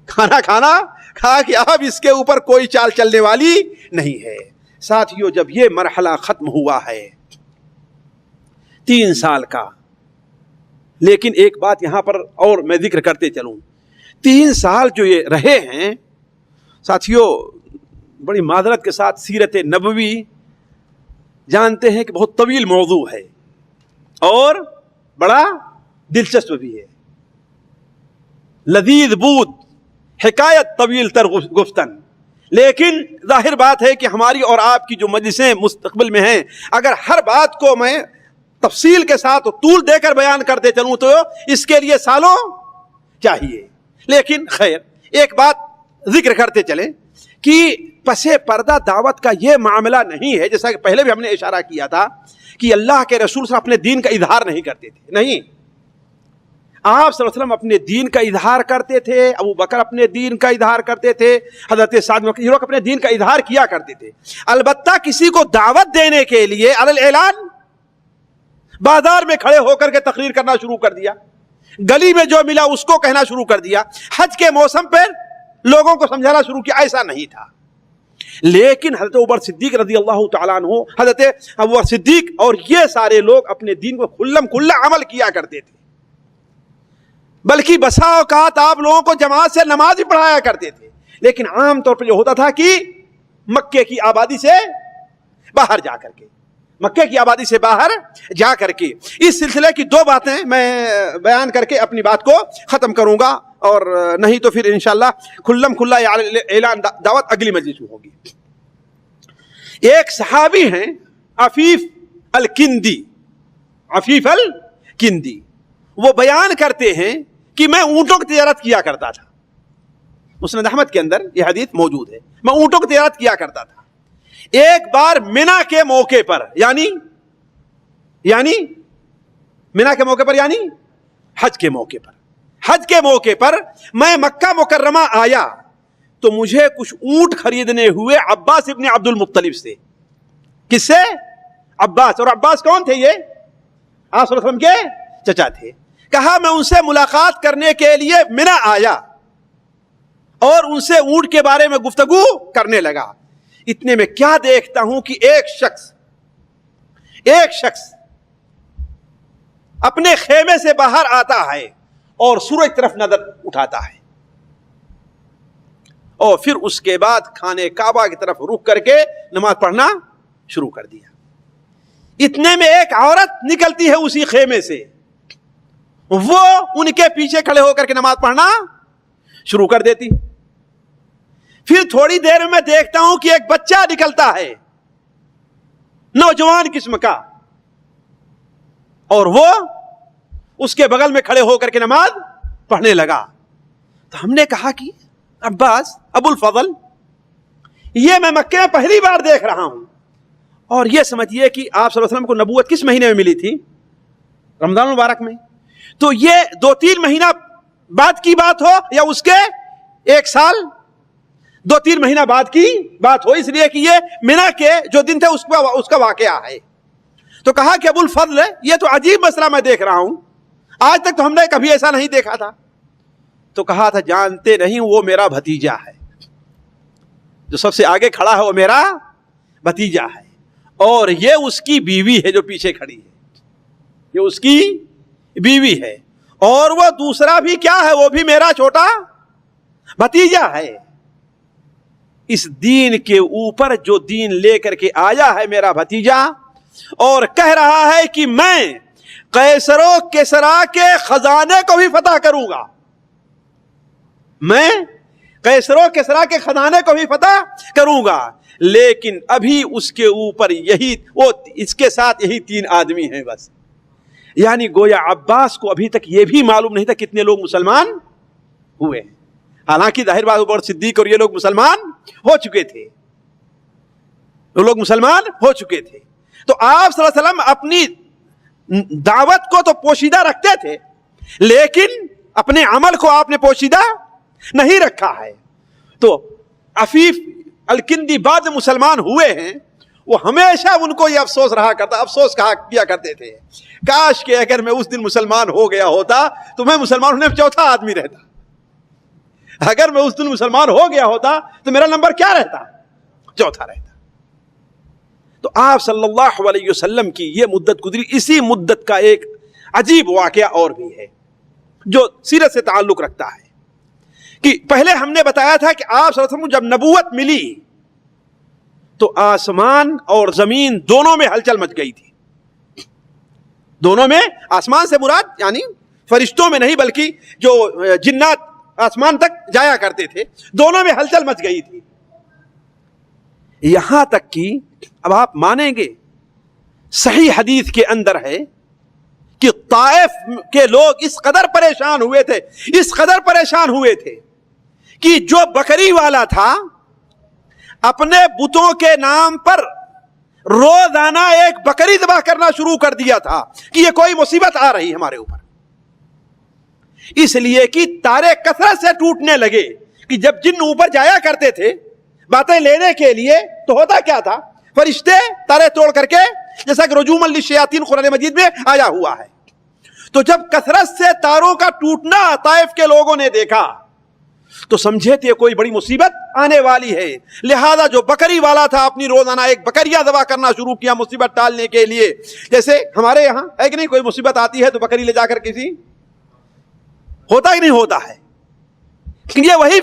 کھانا کھانا کھا کہ اب اس کے اوپر کوئی چال چلنے والی نہیں ہے. ساتھیوں، جب یہ مرحلہ ختم ہوا ہے 3 سال کا. لیکن ایک بات یہاں پر اور میں ذکر کرتے چلوں, 3 سال جو یہ رہے ہیں ساتھیوں, بڑی معذرت کے ساتھ سیرت نبوی جانتے ہیں کہ بہت طویل موضوع ہے اور بڑا دلچسپ بھی ہے. لذیذ بود, حکایت طویل تر گفتن. لیکن ظاہر بات ہے کہ ہماری اور آپ کی جو مجلسیں مستقبل میں ہیں, اگر ہر بات کو میں تفصیل کے ساتھ طول دے کر بیان کرتے چلوں تو اس کے لیے سالوں چاہیے. لیکن خیر, ایک بات ذکر کرتے چلیں کہ پس پردہ دعوت کا یہ معاملہ نہیں ہے, جیسا کہ پہلے بھی ہم نے اشارہ کیا تھا کہ اللہ کے رسول صلی اللہ علیہ وسلم اپنے دین کا اظہار نہیں کرتے تھے. نہیں, آپ صلی اللہ علیہ وسلم اپنے دین کا اظہار کرتے تھے, ابو بکر اپنے دین کا اظہار کرتے تھے, حضرت سعد یہ لوگ اپنے دین کا اظہار کیا کرتے تھے. البتہ کسی کو دعوت دینے کے لیے علی الاعلان بازار میں کھڑے ہو کر کے تقریر کرنا شروع کر دیا, گلی میں جو ملا اس کو کہنا شروع کر دیا, حج کے موسم پر لوگوں کو سمجھانا شروع کیا, ایسا نہیں تھا. لیکن حضرت ابو بکر صدیق رضی اللہ تعالیٰ عنہ, حضرت ابو بکر صدیق اور یہ سارے لوگ اپنے دین کو کھلم کھلا عمل کیا کرتے تھے. بلکہ بسا اوقات آپ لوگوں کو جماعت سے نماز بھی پڑھایا کرتے تھے. لیکن عام طور پر یہ ہوتا تھا کہ مکے کی آبادی سے باہر جا کر کے, مکے کی آبادی سے باہر جا کر کے. اس سلسلے کی 2 باتیں میں بیان کر کے اپنی بات کو ختم کروں گا, اور نہیں تو پھر انشاءاللہ کھلم کھلا اعلان دعوت اگلی مجلس میں ہوگی. ایک صحابی ہیں عفیف الکندی, عفیف الکندی, وہ بیان کرتے ہیں کہ میں اونٹوں کی تجارت کیا کرتا تھا. مسند احمد کے اندر یہ حدیث موجود ہے, میں اونٹوں کی تجارت کیا کرتا تھا. ایک بار منا کے موقع پر, یعنی منا کے موقع پر یعنی حج کے موقع پر, حج کے موقع پر میں مکہ مکرمہ آیا تو مجھے کچھ اونٹ خریدنے ہوئے عباس ابن عبد المطلب سے. کس سے؟ عباس. اور عباس کون تھے؟ یہ آپ صلی اللہ علیہ وسلم کے چچا تھے. کہا میں ان سے ملاقات کرنے کے لیے منا آیا اور ان سے اونٹ کے بارے میں گفتگو کرنے لگا. اتنے میں کیا دیکھتا ہوں کہ ایک شخص اپنے خیمے سے باہر آتا ہے اور سورج طرف نظر اٹھاتا ہے, اور پھر اس کے بعد خانے کعبہ کی طرف رخ کر کے نماز پڑھنا شروع کر دیا. اتنے میں ایک عورت نکلتی ہے اسی خیمے سے, وہ ان کے پیچھے کھڑے ہو کر کے نماز پڑھنا شروع کر دیتی. پھر تھوڑی دیر میں دیکھتا ہوں کہ ایک بچہ نکلتا ہے نوجوان قسم کا, اور وہ اس کے بغل میں کھڑے ہو کر کے نماز پڑھنے لگا. تو ہم نے کہا کہ عباس, ابو الفضل, یہ میں مکے میں پہلی بار دیکھ رہا ہوں, اور یہ سمجھیے کہ آپ صلی اللہ علیہ وسلم کو نبوت کس مہینے میں ملی تھی؟ رمضان المبارک میں. تو یہ 2-3 مہینہ بعد کی بات ہو یا اس کے 1 سال 2-3 مہینہ بعد کی بات ہو, اس لیے کہ یہ منا کے جو دن تھے اس کا واقعہ ہے. تو کہا کہ ابو الفضل, یہ تو عجیب مسئلہ میں دیکھ رہا ہوں, آج تک تو ہم نے کبھی ایسا نہیں دیکھا تھا. تو کہا تھا جانتے نہیں, وہ میرا بھتیجا ہے, جو سب سے آگے کھڑا ہے وہ میرا بھتیجا ہے, اور یہ اس کی بیوی ہے جو پیچھے کھڑی ہے, یہ اس کی بیوی ہے, اور وہ دوسرا بھی کیا ہے, وہ بھی میرا چھوٹا بھتیجا ہے. اس دین کے اوپر جو دین لے کر کے آیا ہے میرا بھتیجا, اور کہہ رہا ہے کہ میں قیصر و کسریٰ کے خزانے کو بھی فتح کروں گا, میں قیصر و کسریٰ کے خزانے کو بھی فتح کروں گا. لیکن ابھی اس کے اوپر اس کے ساتھ یہی 3 آدمی ہیں بس. یعنی گویا عباس کو ابھی تک یہ بھی معلوم نہیں تھا کتنے لوگ مسلمان ہوئے ہیں. حالانکہ ظاہر بات ابو بکر صدیق اور یہ لوگ مسلمان ہو چکے تھے, وہ لوگ مسلمان ہو چکے تھے. تو آپ صلی اللہ علیہ وسلم اپنی دعوت کو تو پوشیدہ رکھتے تھے, لیکن اپنے عمل کو آپ نے پوشیدہ نہیں رکھا ہے. تو عفیف الکندی بعد مسلمان ہوئے ہیں, وہ ہمیشہ ان کو یہ افسوس رہا کرتا, افسوس کیا کرتے تھے, کاش کہ اگر میں اس دن مسلمان ہو گیا ہوتا تو میں مسلمان ہونے میں 4تھا آدمی رہتا. اگر میں اس دن مسلمان ہو گیا ہوتا تو میرا نمبر کیا رہتا؟ 4تھا رہتا. تو آپ صلی اللہ علیہ وسلم کی یہ مدت گزری. اسی مدت کا ایک عجیب واقعہ اور بھی ہے جو سیرت سے تعلق رکھتا ہے کہ پہلے ہم نے بتایا تھا کہ آپ صلی اللہ علیہ وسلم جب نبوت ملی تو آسمان اور زمین دونوں میں ہلچل مچ گئی تھی. دونوں میں, آسمان سے مراد یعنی فرشتوں میں نہیں بلکہ جو جنات آسمان تک جایا کرتے تھے, دونوں میں ہلچل مچ گئی تھی. یہاں تک کہ اب آپ مانیں گے صحیح حدیث کے اندر ہے کہ طائف کے لوگ اس قدر پریشان ہوئے تھے کہ جو بکری والا تھا اپنے بتوں کے نام پر روزانہ ایک بکری ذبح کرنا شروع کر دیا تھا کہ یہ کوئی مصیبت آ رہی ہمارے اوپر. اس لیے کہ تارے کثرت سے ٹوٹنے لگے کہ جب جن اوپر جایا کرتے تھے باتیں لینے کے لیے تو ہوتا کیا تھا, فرشتے تارے توڑ کر کے, جیسا کہ رجوم للشیاطین قرآن مجید میں آیا ہوا ہے. تو جب کثرت سے تاروں کا ٹوٹنا طائف کے لوگوں نے دیکھا تو سمجھے تھے کوئی بڑی مصیبت آنے والی ہے. لہذا جو بکری والا تھا اپنی روزانہ ایک بکریاں ذبح کرنا شروع کیا مصیبت ٹالنے کے لیے. جیسے ہمارے یہاں ہے کہ نہیں, کوئی مصیبت آتی ہے تو بکری لے جا کر کسی ہوتا ہی نہیں ہوتا ہے. یہ وہی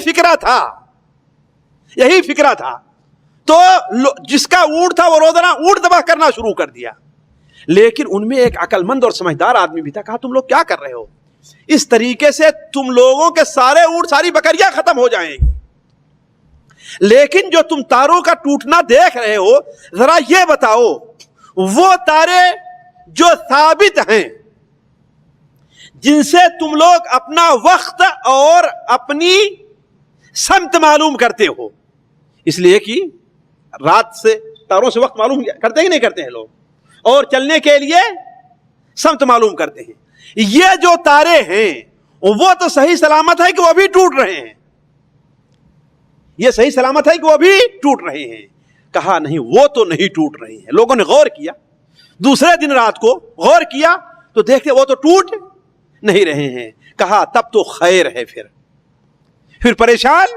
فکرہ تھا. تو جس کا اونٹ تھا وہ روزانہ اونٹ ذبح کرنا شروع کر دیا. لیکن ان میں ایک عقل مند اور سمجھدار آدمی بھی تھا. کہا تم لوگ کیا کر رہے ہو, اس طریقے سے تم لوگوں کے سارے اونٹ ساری بکریاں ختم ہو جائیں گی. لیکن جو تم تاروں کا ٹوٹنا دیکھ رہے ہو, ذرا یہ بتاؤ وہ تارے جو ثابت ہیں جن سے تم لوگ اپنا وقت اور اپنی سمت معلوم کرتے ہو, اس لیے کہ رات سے تاروں سے وقت معلوم کرتے ہی نہیں کرتے ہیں لوگ, اور چلنے کے لیے سمت معلوم کرتے ہیں. یہ جو تارے ہیں وہ تو صحیح سلامت ہے کہ وہ بھی ٹوٹ رہے ہیں. یہ صحیح سلامت ہے کہ وہ بھی ٹوٹ رہے ہیں. کہا نہیں, وہ تو نہیں ٹوٹ رہے ہیں. لوگوں نے غور کیا, دوسرے دن رات کو غور کیا تو دیکھتے وہ تو ٹوٹ نہیں رہے ہیں. کہا تب تو خیر ہے, پھر پریشان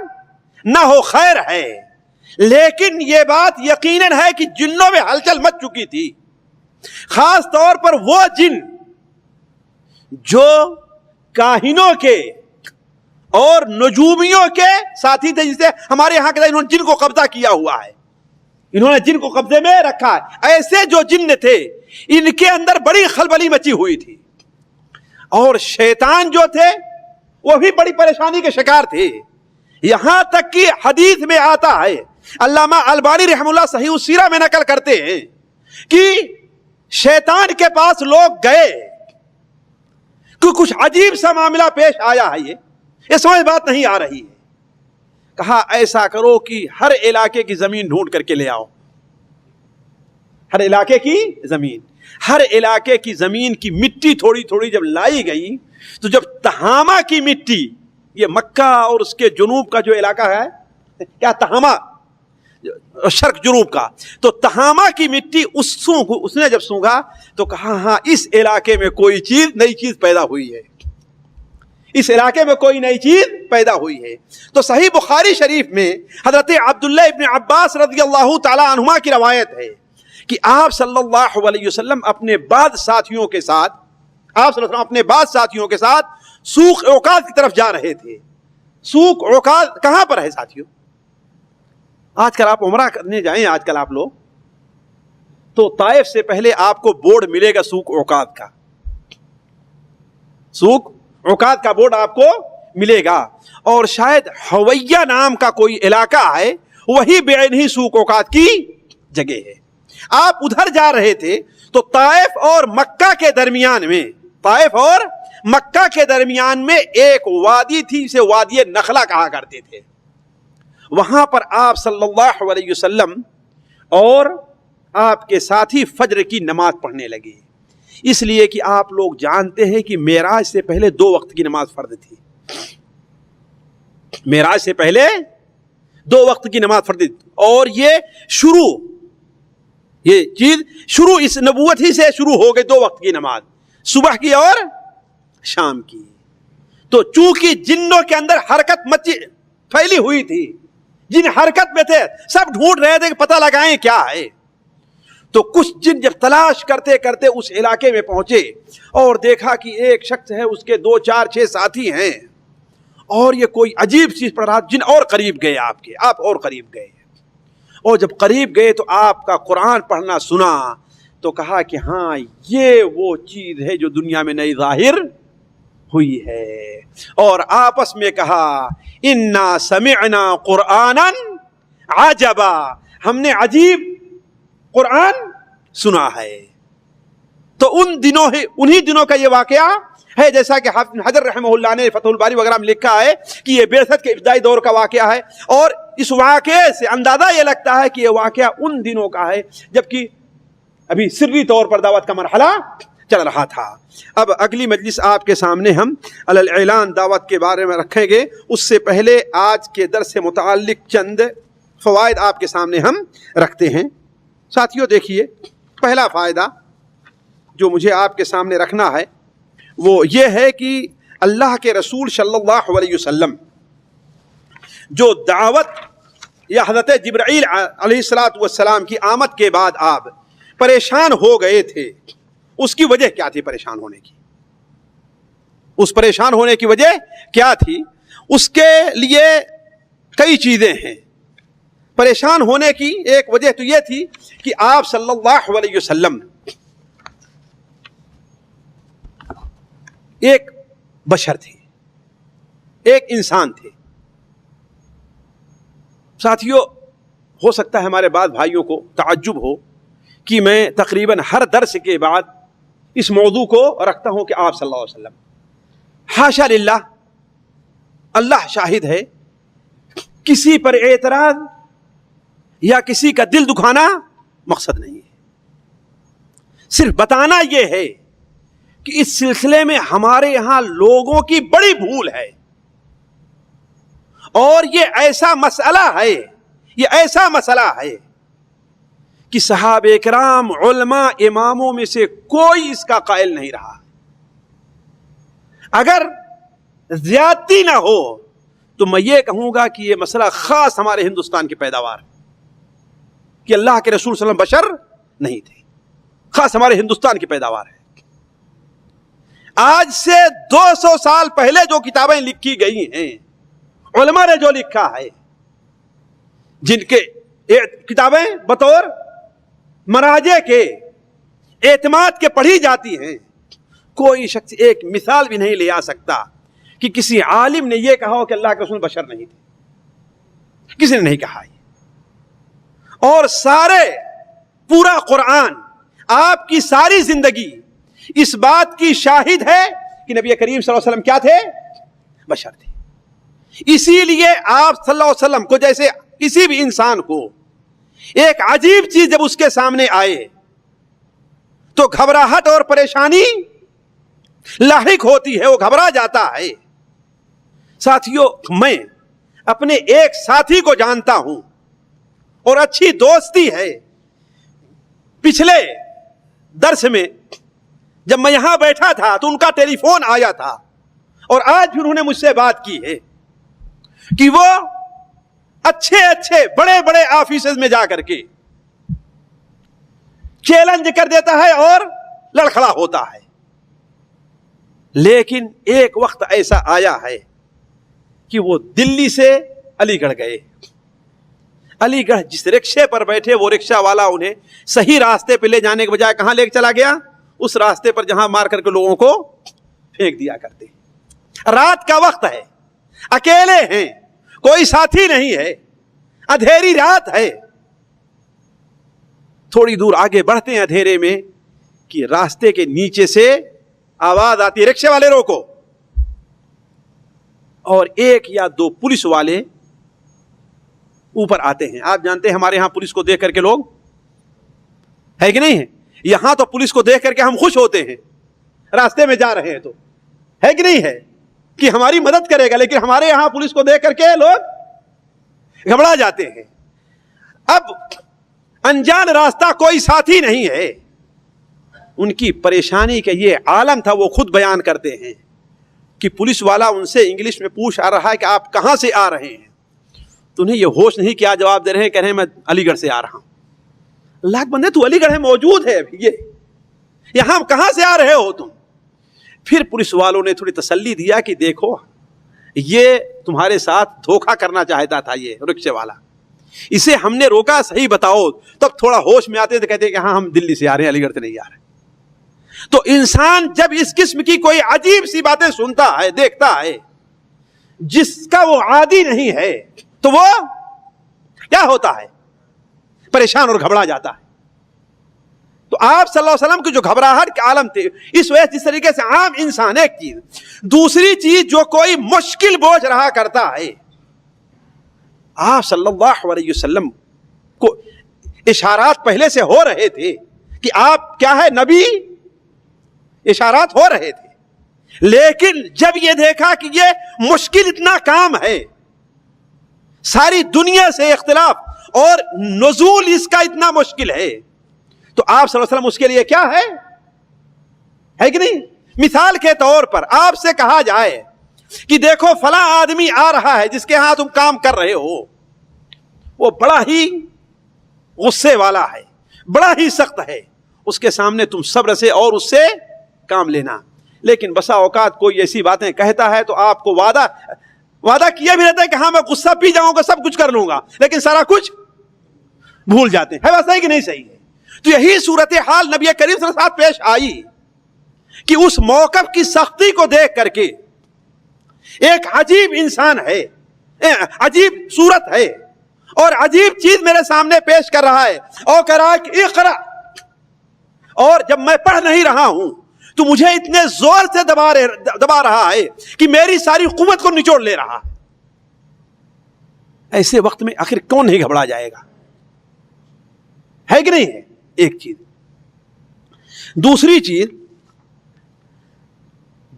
نہ ہو, خیر ہے. لیکن یہ بات یقیناً ہے کہ جنوں میں ہلچل مچ چکی تھی, خاص طور پر وہ جن جو کاہنوں کے اور نجومیوں کے ساتھی تھے, جسے ہمارے یہاں کے انہوں نے جن کو قبضہ کیا ہوا ہے, انہوں نے جن کو قبضے میں رکھا ہے. ایسے جو جن تھے ان کے اندر بڑی خلبلی مچی ہوئی تھی, اور شیطان جو تھے وہ بھی بڑی پریشانی کے شکار تھے. یہاں تک کہ حدیث میں آتا ہے, علامہ البانی رحم اللہ صحیح السیرہ میں نقل کرتے ہیں کہ شیطان کے پاس لوگ گئے کہ کچھ عجیب سا معاملہ پیش آیا ہے, یہ سمجھ بات نہیں آ رہی ہے. کہا ایسا کرو کہ ہر علاقے کی زمین ڈھونڈ کر کے لے آؤ. ہر علاقے کی زمین کی مٹی تھوڑی تھوڑی جب لائی گئی تو جب تہامہ کی مٹی, یہ مکہ اور اس کے جنوب کا جو علاقہ ہے کیا تہامہ, شرق جنوب کا, تو تہامہ کی مٹی اس نے جب سونگا تو کہا ہاں اس علاقے میں کوئی نئی چیز پیدا ہوئی ہے, اس علاقے میں کوئی نئی چیز پیدا ہوئی ہے. تو صحیح بخاری شریف میں حضرت عبداللہ ابن عباس رضی اللہ تعالی عنہما کی روایت ہے کہ آپ صلی اللہ علیہ وسلم اپنے بعض ساتھیوں کے ساتھ سوق عکاظ کی طرف جا رہے تھے. سوق عکاظ کہاں پر ہے ساتھیوں؟ آج کل آپ عمرہ کرنے جائیں, آج کل آپ لوگ تو طائف سے پہلے آپ کو بورڈ ملے گا سوق عکاظ کا, سوق عکاظ کا بورڈ آپ کو ملے گا. اور شاید حویہ نام کا کوئی علاقہ ہے, وہی بعینہ سوق عکاظ کی جگہ ہے. آپ ادھر جا رہے تھے تو طائف اور مکہ کے درمیان میں ایک وادی تھی, اسے وادی نخلہ کہا کرتے تھے. وہاں پر آپ صلی اللہ علیہ وسلم اور آپ کے ساتھی فجر کی نماز پڑھنے لگے. اس لیے کہ آپ لوگ جانتے ہیں کہ معراج سے پہلے 2 وقت کی نماز فرض تھی. معراج سے پہلے 2 وقت کی نماز فرض تھی, اور یہ چیز شروع اس نبوت ہی سے شروع ہو گئی. 2 وقت کی نماز, صبح کی اور شام کی. تو چونکہ جنوں کے اندر حرکت پھیلی ہوئی تھی, جن حرکت میں تھے سب ڈھونڈ رہے تھے کہ پتہ لگائیں کیا ہے. تو کچھ جن جب تلاش کرتے کرتے اس علاقے میں پہنچے اور دیکھا کہ ایک شخص ہے، اس کے 2 4 6 ساتھی ہیں، اور یہ کوئی عجیب چیز پڑھ رہا، جن اور قریب گئے آپ اور قریب گئے، اور جب قریب گئے تو آپ کا قرآن پڑھنا سنا تو کہا کہ ہاں یہ وہ چیز ہے جو دنیا میں نئی ظاہر ہوئی ہے، اور آپس میں کہا انا سمعنا قرآنا عجبا، ہم نے عجیب قرآن سنا ہے۔ تو انہی دنوں کا یہ واقعہ ہے، جیسا کہ حافظ حجر رحمہ اللہ نے فتح الباری وغیرہ میں لکھا ہے کہ یہ بعثت کے ابتدائی دور کا واقعہ ہے، اور اس واقعے سے اندازہ یہ لگتا ہے کہ یہ واقعہ ان دنوں کا ہے جبکہ ابھی سری طور پر دعوت کا مرحلہ چل رہا تھا۔ اب اگلی مجلس آپ کے سامنے ہم علی الاعلان دعوت کے بارے میں رکھیں گے، اس سے پہلے آج کے درس سے متعلق چند فوائد آپ کے سامنے ہم رکھتے ہیں۔ ساتھیوں دیکھیے، پہلا فائدہ جو مجھے آپ کے سامنے رکھنا ہے وہ یہ ہے کہ اللہ کے رسول صلی اللہ علیہ وسلم جو دعوت یا حضرت جبرائیل علیہ السلام کی آمد کے بعد آپ پریشان ہو گئے تھے، اس کی وجہ کیا تھی؟ پریشان ہونے کی اس پریشان ہونے کی وجہ کیا تھی؟ اس کے لیے کئی چیزیں ہیں۔ پریشان ہونے کی ایک وجہ تو یہ تھی کہ آپ صلی اللہ علیہ وسلم ایک بشر تھے، ایک انسان تھے۔ ساتھیوں، ہو سکتا ہے ہمارے بعض بھائیوں کو تعجب ہو کہ میں تقریباً ہر درس کے بعد اس موضوع کو رکھتا ہوں کہ آپ صلی اللہ علیہ وسلم، حاشا للہ، اللہ شاہد ہے، کسی پر اعتراض یا کسی کا دل دکھانا مقصد نہیں ہے، صرف بتانا یہ ہے کہ اس سلسلے میں ہمارے یہاں لوگوں کی بڑی بھول ہے، اور یہ ایسا مسئلہ ہے کہ صحابہ کرام، علماء، اماموں میں سے کوئی اس کا قائل نہیں رہا۔ اگر زیادتی نہ ہو تو میں یہ کہوں گا کہ یہ مسئلہ خاص ہمارے ہندوستان کی پیداوار ہے، کہ اللہ کے رسول صلی اللہ علیہ وسلم بشر نہیں تھے، خاص ہمارے ہندوستان کی پیداوار ہے۔ آج سے 200 سال پہلے جو کتابیں لکھی گئی ہیں، علماء نے جو لکھا ہے، جن کے کتابیں بطور مراجع کے اعتماد کے پڑھی جاتی ہیں، کوئی شخص ایک مثال بھی نہیں لے آ سکتا کہ کسی عالم نے یہ کہا ہو کہ اللہ کے رسول بشر نہیں تھے، کسی نے نہیں کہا یہ۔ اور پورا قرآن، آپ کی ساری زندگی اس بات کی شاہد ہے کہ نبی کریم صلی اللہ علیہ وسلم کیا تھے؟ بشر تھے۔ اسی لیے آپ صلی اللہ علیہ وسلم کو، جیسے کسی بھی انسان کو ایک عجیب چیز جب اس کے سامنے آئے تو گھبراہٹ اور پریشانی لاحق ہوتی ہے، وہ گھبرا جاتا ہے۔ ساتھیوں، میں اپنے ایک ساتھی کو جانتا ہوں اور اچھی دوستی ہے، پچھلے درس میں جب میں یہاں بیٹھا تھا تو ان کا ٹیلی فون آیا تھا، اور آج بھی انہوں نے مجھ سے بات کی ہے کہ وہ اچھے بڑے بڑے آفیسز میں جا کر کے چیلنج کر دیتا ہے اور لڑکھڑا ہوتا ہے، لیکن ایک وقت ایسا آیا ہے کہ وہ دلی سے علی گڑھ گئے۔ علی گڑھ جس رکشے پر بیٹھے، وہ رکشہ والا انہیں صحیح راستے پہ لے جانے کے بجائے کہاں لے کے چلا گیا؟ اس راستے پر جہاں مار کر کے لوگوں کو پھینک دیا کرتے۔ رات کا وقت ہے، اکیلے ہیں، کوئی ساتھی نہیں ہے، اندھیری رات ہے۔ تھوڑی دور آگے بڑھتے ہیں اندھیرے میں کہ راستے کے نیچے سے آواز آتی ہے، رکشے والے روکو، اور 1 یا 2 پولیس والے اوپر آتے ہیں۔ آپ جانتے ہیں ہمارے ہاں پولیس کو دیکھ کر کے لوگ ہے کہ نہیں ہے؟ یہاں تو پولیس کو دیکھ کر کے ہم خوش ہوتے ہیں، راستے میں جا رہے ہیں تو ہے کہ نہیں ہے کہ ہماری مدد کرے گا، لیکن ہمارے یہاں پولیس کو دیکھ کر کے لوگ گھبرا جاتے ہیں۔ اب انجان راستہ، کوئی ساتھی نہیں ہے، ان کی پریشانی کا یہ عالم تھا۔ وہ خود بیان کرتے ہیں کہ پولیس والا ان سے انگلش میں پوچھ آ رہا ہے کہ آپ کہاں سے آ رہے ہیں، تو انہیں یہ ہوش نہیں کیا جواب دے رہے ہیں، کہہ رہے ہیں میں علی گڑھ سے آ رہا ہوں۔ اللہ کے بندے تو علی گڑھ میں موجود ہے ابھی، یہاں کہاں سے آ رہے ہو تم؟ پھر پولیس والوں نے تھوڑی تسلی دیا کہ دیکھو یہ تمہارے ساتھ دھوکہ کرنا چاہتا تھا، یہ رکشے والا، اسے ہم نے روکا، صحیح بتاؤ۔ تب تھوڑا ہوش میں آتے تو کہتے کہ ہاں ہم دلی سے آ رہے ہیں، علی گڑھ سے نہیں آ رہے۔ تو انسان جب اس قسم کی کوئی عجیب سی باتیں سنتا ہے، دیکھتا ہے، جس کا وہ عادی نہیں ہے، تو وہ کیا ہوتا ہے؟ پریشان اور گھبرا جاتا ہے۔ تو آپ صلی اللہ علیہ وسلم کی جو گھبراہٹ کے عالم تھے، اس وجہ جس طریقے سے عام انسان ایک چیز، دوسری چیز جو کوئی مشکل بوجھ رہا کرتا ہے، آپ صلی اللہ علیہ وسلم کو اشارات پہلے سے ہو رہے تھے کہ آپ کیا ہے نبی، اشارات ہو رہے تھے، لیکن جب یہ دیکھا کہ یہ مشکل اتنا کام ہے، ساری دنیا سے اختلاف اور نزول اس کا اتنا مشکل ہے، تو آپ صلی اللہ علیہ وسلم اس کے لیے کیا ہے کہ نہیں؟ مثال کے طور پر آپ سے کہا جائے کہ دیکھو فلاں آدمی آ رہا ہے جس کے ہاں تم کام کر رہے ہو، وہ بڑا ہی غصے والا ہے، بڑا ہی سخت ہے، اس کے سامنے تم صبر سے اور اس سے کام لینا۔ لیکن بسا اوقات کوئی ایسی باتیں کہتا ہے تو آپ کو وعدہ کیا بھی رہتا ہے کہ ہاں میں غصہ پی جاؤں گا، سب کچھ کر لوں گا، لیکن سارا کچھ بھول جاتے ہیں۔ ہے بات صحیح کہ نہیں صحیح ہے؟ تو یہی صورتحال نبی کریم صلی اللہ علیہ وسلم پیش آئی کہ اس موقف کی سختی کو دیکھ کر کے ایک عجیب انسان ہے، عجیب صورت ہے اور عجیب چیز میرے سامنے پیش کر رہا ہے، اور کہہ رہا ہے کہ اقرا، اور جب میں پڑھ نہیں رہا ہوں تو مجھے اتنے زور سے دبا رہا ہے کہ میری ساری قوت کو نچوڑ لے رہا ہے۔ ایسے وقت میں آخر کون نہیں گھبرا جائے گا؟ ہے کہ نہیں ہے؟ ایک چیز۔ دوسری چیز،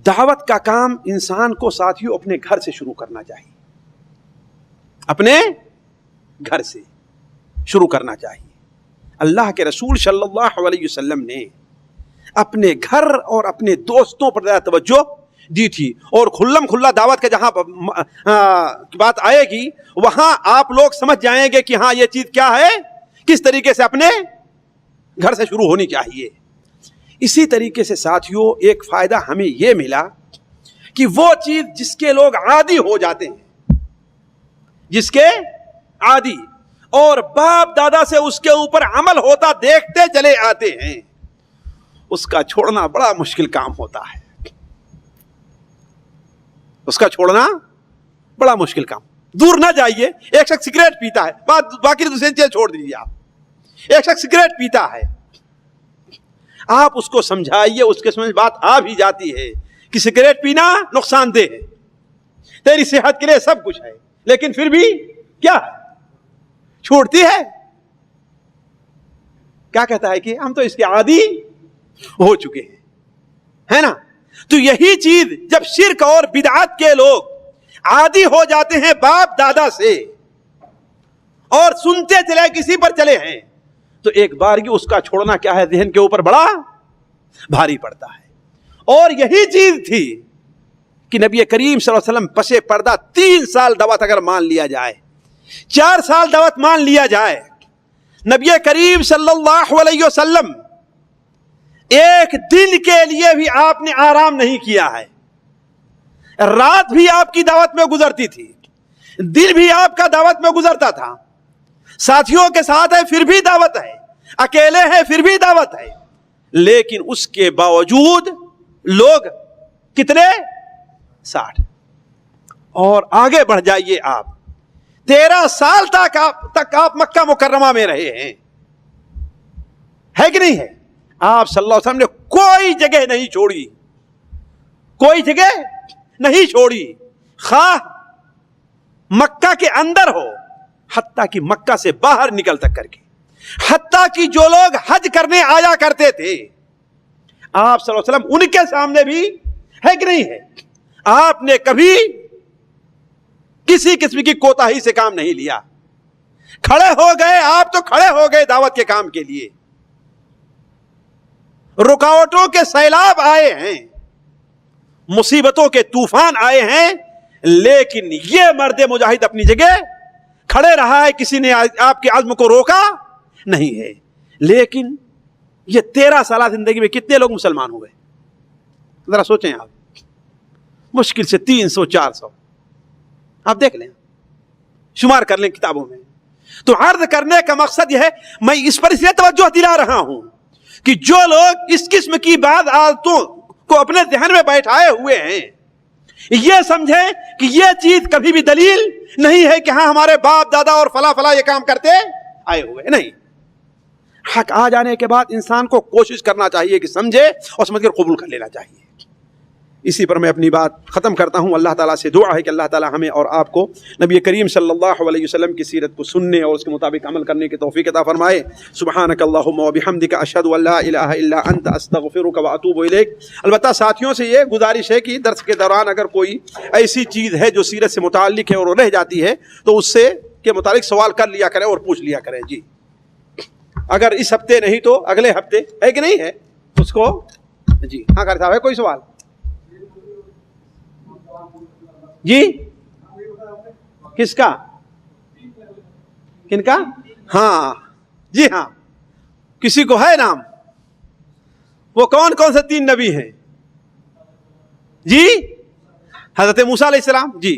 دعوت کا کام انسان کو ساتھیوں اپنے گھر سے شروع کرنا چاہیے، اپنے گھر سے شروع کرنا چاہیے۔ اللہ کے رسول صلی اللہ علیہ وسلم نے اپنے گھر اور اپنے دوستوں پر زیادہ توجہ دی تھی، اور کھلم کھلا دعوت کا جہاں بات آئے گی وہاں آپ لوگ سمجھ جائیں گے کہ ہاں یہ چیز کیا ہے، کس طریقے سے اپنے گھر سے شروع ہونی چاہیے۔ اسی طریقے سے ساتھیوں ایک فائدہ ہمیں یہ ملا کہ وہ چیز جس کے لوگ عادی ہو جاتے ہیں، جس کے عادی اور باپ دادا سے اس کے اوپر عمل ہوتا دیکھتے چلے آتے ہیں، اس کا چھوڑنا بڑا مشکل کام ہوتا ہے، اس کا چھوڑنا بڑا مشکل کام۔ دور نہ جائیے، ایک شخص سگریٹ پیتا ہے، باقی دوسری چیز چھوڑ دیجیے، آپ ایک شخص سگریٹ پیتا ہے، آپ اس کو سمجھائیے، اس کے سمجھ بات آ بھی جاتی ہے کہ سگریٹ پینا نقصان دہ ہے، تیری صحت کے لیے سب کچھ ہے، لیکن پھر بھی کیا ہے، چھوڑتی ہے۔ کیا کہتا ہے کہ ہم تو اس کے عادی ہو چکے ہیں، ہے نا؟ تو یہی چیز جب شرک اور بدعت کے لوگ عادی ہو جاتے ہیں باپ دادا سے اور سنتے چلے کسی پر چلے ہیں، تو ایک بارگی اس کا چھوڑنا کیا ہے، ذہن کے اوپر بڑا بھاری پڑتا ہے۔ اور یہی چیز تھی کہ نبی کریم صلی اللہ علیہ وسلم پسے پردہ 3 سال دعوت اگر مان لیا جائے، 4 سال دعوت مان لیا جائے، نبی کریم صلی اللہ علیہ وسلم ایک دن کے لیے بھی آپ نے آرام نہیں کیا ہے۔ رات بھی آپ کی دعوت میں گزرتی تھی، دن بھی آپ کا دعوت میں گزرتا تھا، ساتھیوں کے ساتھ ہے پھر بھی دعوت ہے، اکیلے ہیں پھر بھی دعوت ہے، لیکن اس کے باوجود لوگ کتنے؟ 60۔ اور آگے بڑھ جائیے، آپ 13 سال تک آپ مکہ مکرمہ میں رہے ہیں، ہے کہ نہیں ہے؟ آپ صلی اللہ علیہ وسلم نے کوئی جگہ نہیں چھوڑی، کوئی جگہ نہیں چھوڑی، خواہ مکہ کے اندر ہو، حتیٰ کہ مکہ سے باہر نکل تک کر کے، حتیٰ کہ جو لوگ حج کرنے آیا کرتے تھے آپ صلی اللہ علیہ وسلم ان کے سامنے بھی، ہے کہ نہیں ہے، آپ نے کبھی کسی قسم کی کوتاہی سے کام نہیں لیا، کھڑے ہو گئے، آپ تو کھڑے ہو گئے دعوت کے کام کے لیے۔ رکاوٹوں کے سیلاب آئے ہیں، مصیبتوں کے طوفان آئے ہیں، لیکن یہ مرد مجاہد اپنی جگہ کھڑے رہا ہے، کسی نے آپ کے عزم کو روکا نہیں ہے۔ لیکن یہ 13 سالہ زندگی میں کتنے لوگ مسلمان ہوئے؟ ذرا سوچیں آپ، مشکل سے 300-400، آپ دیکھ لیں، شمار کر لیں کتابوں میں. تو عرض کرنے کا مقصد یہ ہے، میں اس پر اس لیے توجہ دلا رہا ہوں کہ جو لوگ اس قسم کی بعض عادتوں کو اپنے ذہن میں بیٹھائے ہوئے ہیں، یہ سمجھیں کہ یہ چیز کبھی بھی دلیل نہیں ہے کہ ہاں ہمارے باپ دادا اور فلاں یہ کام کرتے آئے ہوئے. نہیں، حق آ جانے کے بعد انسان کو کوشش کرنا چاہیے کہ سمجھے اور سمجھ کر قبول کر لینا چاہیے. اسی پر میں اپنی بات ختم کرتا ہوں. اللہ تعالیٰ سے دعا ہے کہ اللہ تعالیٰ ہمیں اور آپ کو نبی کریم صلی اللہ علیہ وسلم کی سیرت کو سننے اور اس کے مطابق عمل کرنے کی توفیق عطا فرمائے. سبحانک اللہم و بحمدک، اشہد ان لا الہ الا انت، استغفرک و اتوب الیک. البتہ ساتھیوں سے یہ گزارش ہے کہ درس کے دوران اگر کوئی ایسی چیز ہے جو سیرت سے متعلق ہے اور وہ رہ جاتی ہے تو اس سے کے متعلق سوال کر لیا کریں اور پوچھ لیا کریں. جی، اگر اس ہفتے نہیں تو اگلے ہفتے، ہے کہ نہیں ہے اس کو. جی ہاں قاری صاحب، ہے کوئی سوال؟ جی کس کا؟ کن کا؟ ہاں جی ہاں، کسی کو ہے نام؟ وہ کون کون سے 3 نبی ہیں؟ جی حضرت موسیٰ علیہ السلام، جی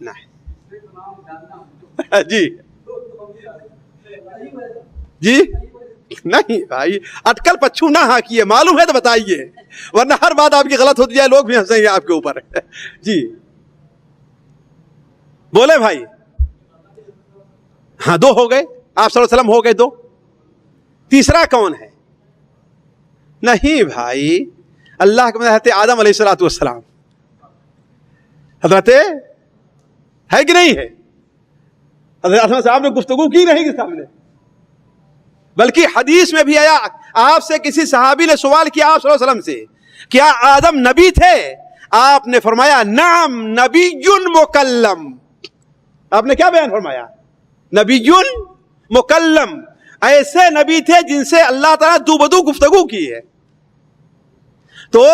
نہیں جی جی نہیں بھائی، اٹکل پچھو نہ ہاکیے، معلوم ہے تو بتائیے، ورنہ ہر بات آپ کی غلط ہوتی جائے لوگ بھی ہنسیں گے آپ کے اوپر. جی بولے بھائی. ہاں 2 ہو گئے، آپ صلی اللہ علیہ وسلم ہو گئے 2. تیسرا کون ہے؟ نہیں بھائی، اللہ کے حضرت آدم علیہ السلام. حضرت ہے کہ نہیں ہے؟ حضرت آدم صاحب نے گفتگو کی نہیں کے سامنے، بلکہ حدیث میں بھی آیا، آپ سے کسی صحابی نے سوال کیا آپ صلی اللہ علیہ وسلم سے، کیا آدم نبی تھے؟ آپ نے فرمایا نعم نبی مکلم. آپ نے کیا بیان فرمایا؟ نبی مکلم، ایسے نبی تھے جن سے اللہ تعالیٰ دو بدو گفتگو کی ہے. تو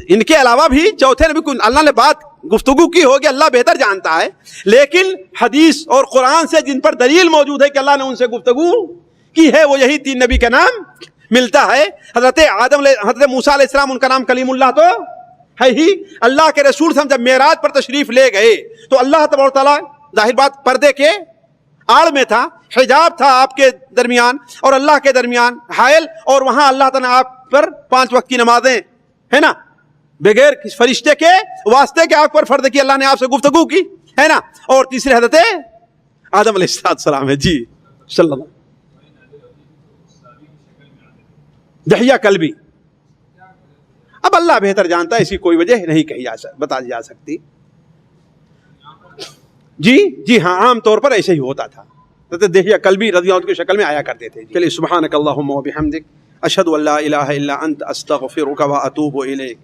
ان کے علاوہ بھی چوتھے نبی کو اللہ نے بات گفتگو کی ہوگی، اللہ بہتر جانتا ہے، لیکن حدیث اور قرآن سے جن پر دلیل موجود ہے کہ اللہ نے ان سے گفتگو کی ہے، وہ یہی 3 نبی کا نام ملتا ہے. حضرت حضرت موسیٰ علیہ السلام، ان کا نام کلیم اللہ تو ہے ہی. اللہ کے رسول سے جب معراج پر تشریف لے گئے تو اللہ تبارک تعالیٰ ظاہر بات پردے کے آڑ میں تھا، حجاب تھا آپ کے درمیان اور اللہ کے درمیان حائل، اور وہاں اللہ تعالیٰ آپ پر 5 وقت کی نمازیں ہے نا بغیر فرشتے کے واسطے کے آپ پر فرض کی، اللہ نے آپ سے گفتگو کی ہے نا. اور تیسرے حضرت آدم علیہ السلام ہے. جی صلی اللہ دحیہ کلبی. اب اللہ بہتر جانتا ہے، ایسی کوئی وجہ نہیں کہی بتا جا سکتی. جی ہاں، عام طور پر ایسے ہی ہوتا تھا. دحیہ کلبی رضی اللہ عنہ کی شکل میں آیا کرتے تھے. چلیے، سبحانک اللہم و بحمدک، اشہد ان لا الہ الا انت، استغفرک و اتوب الیک.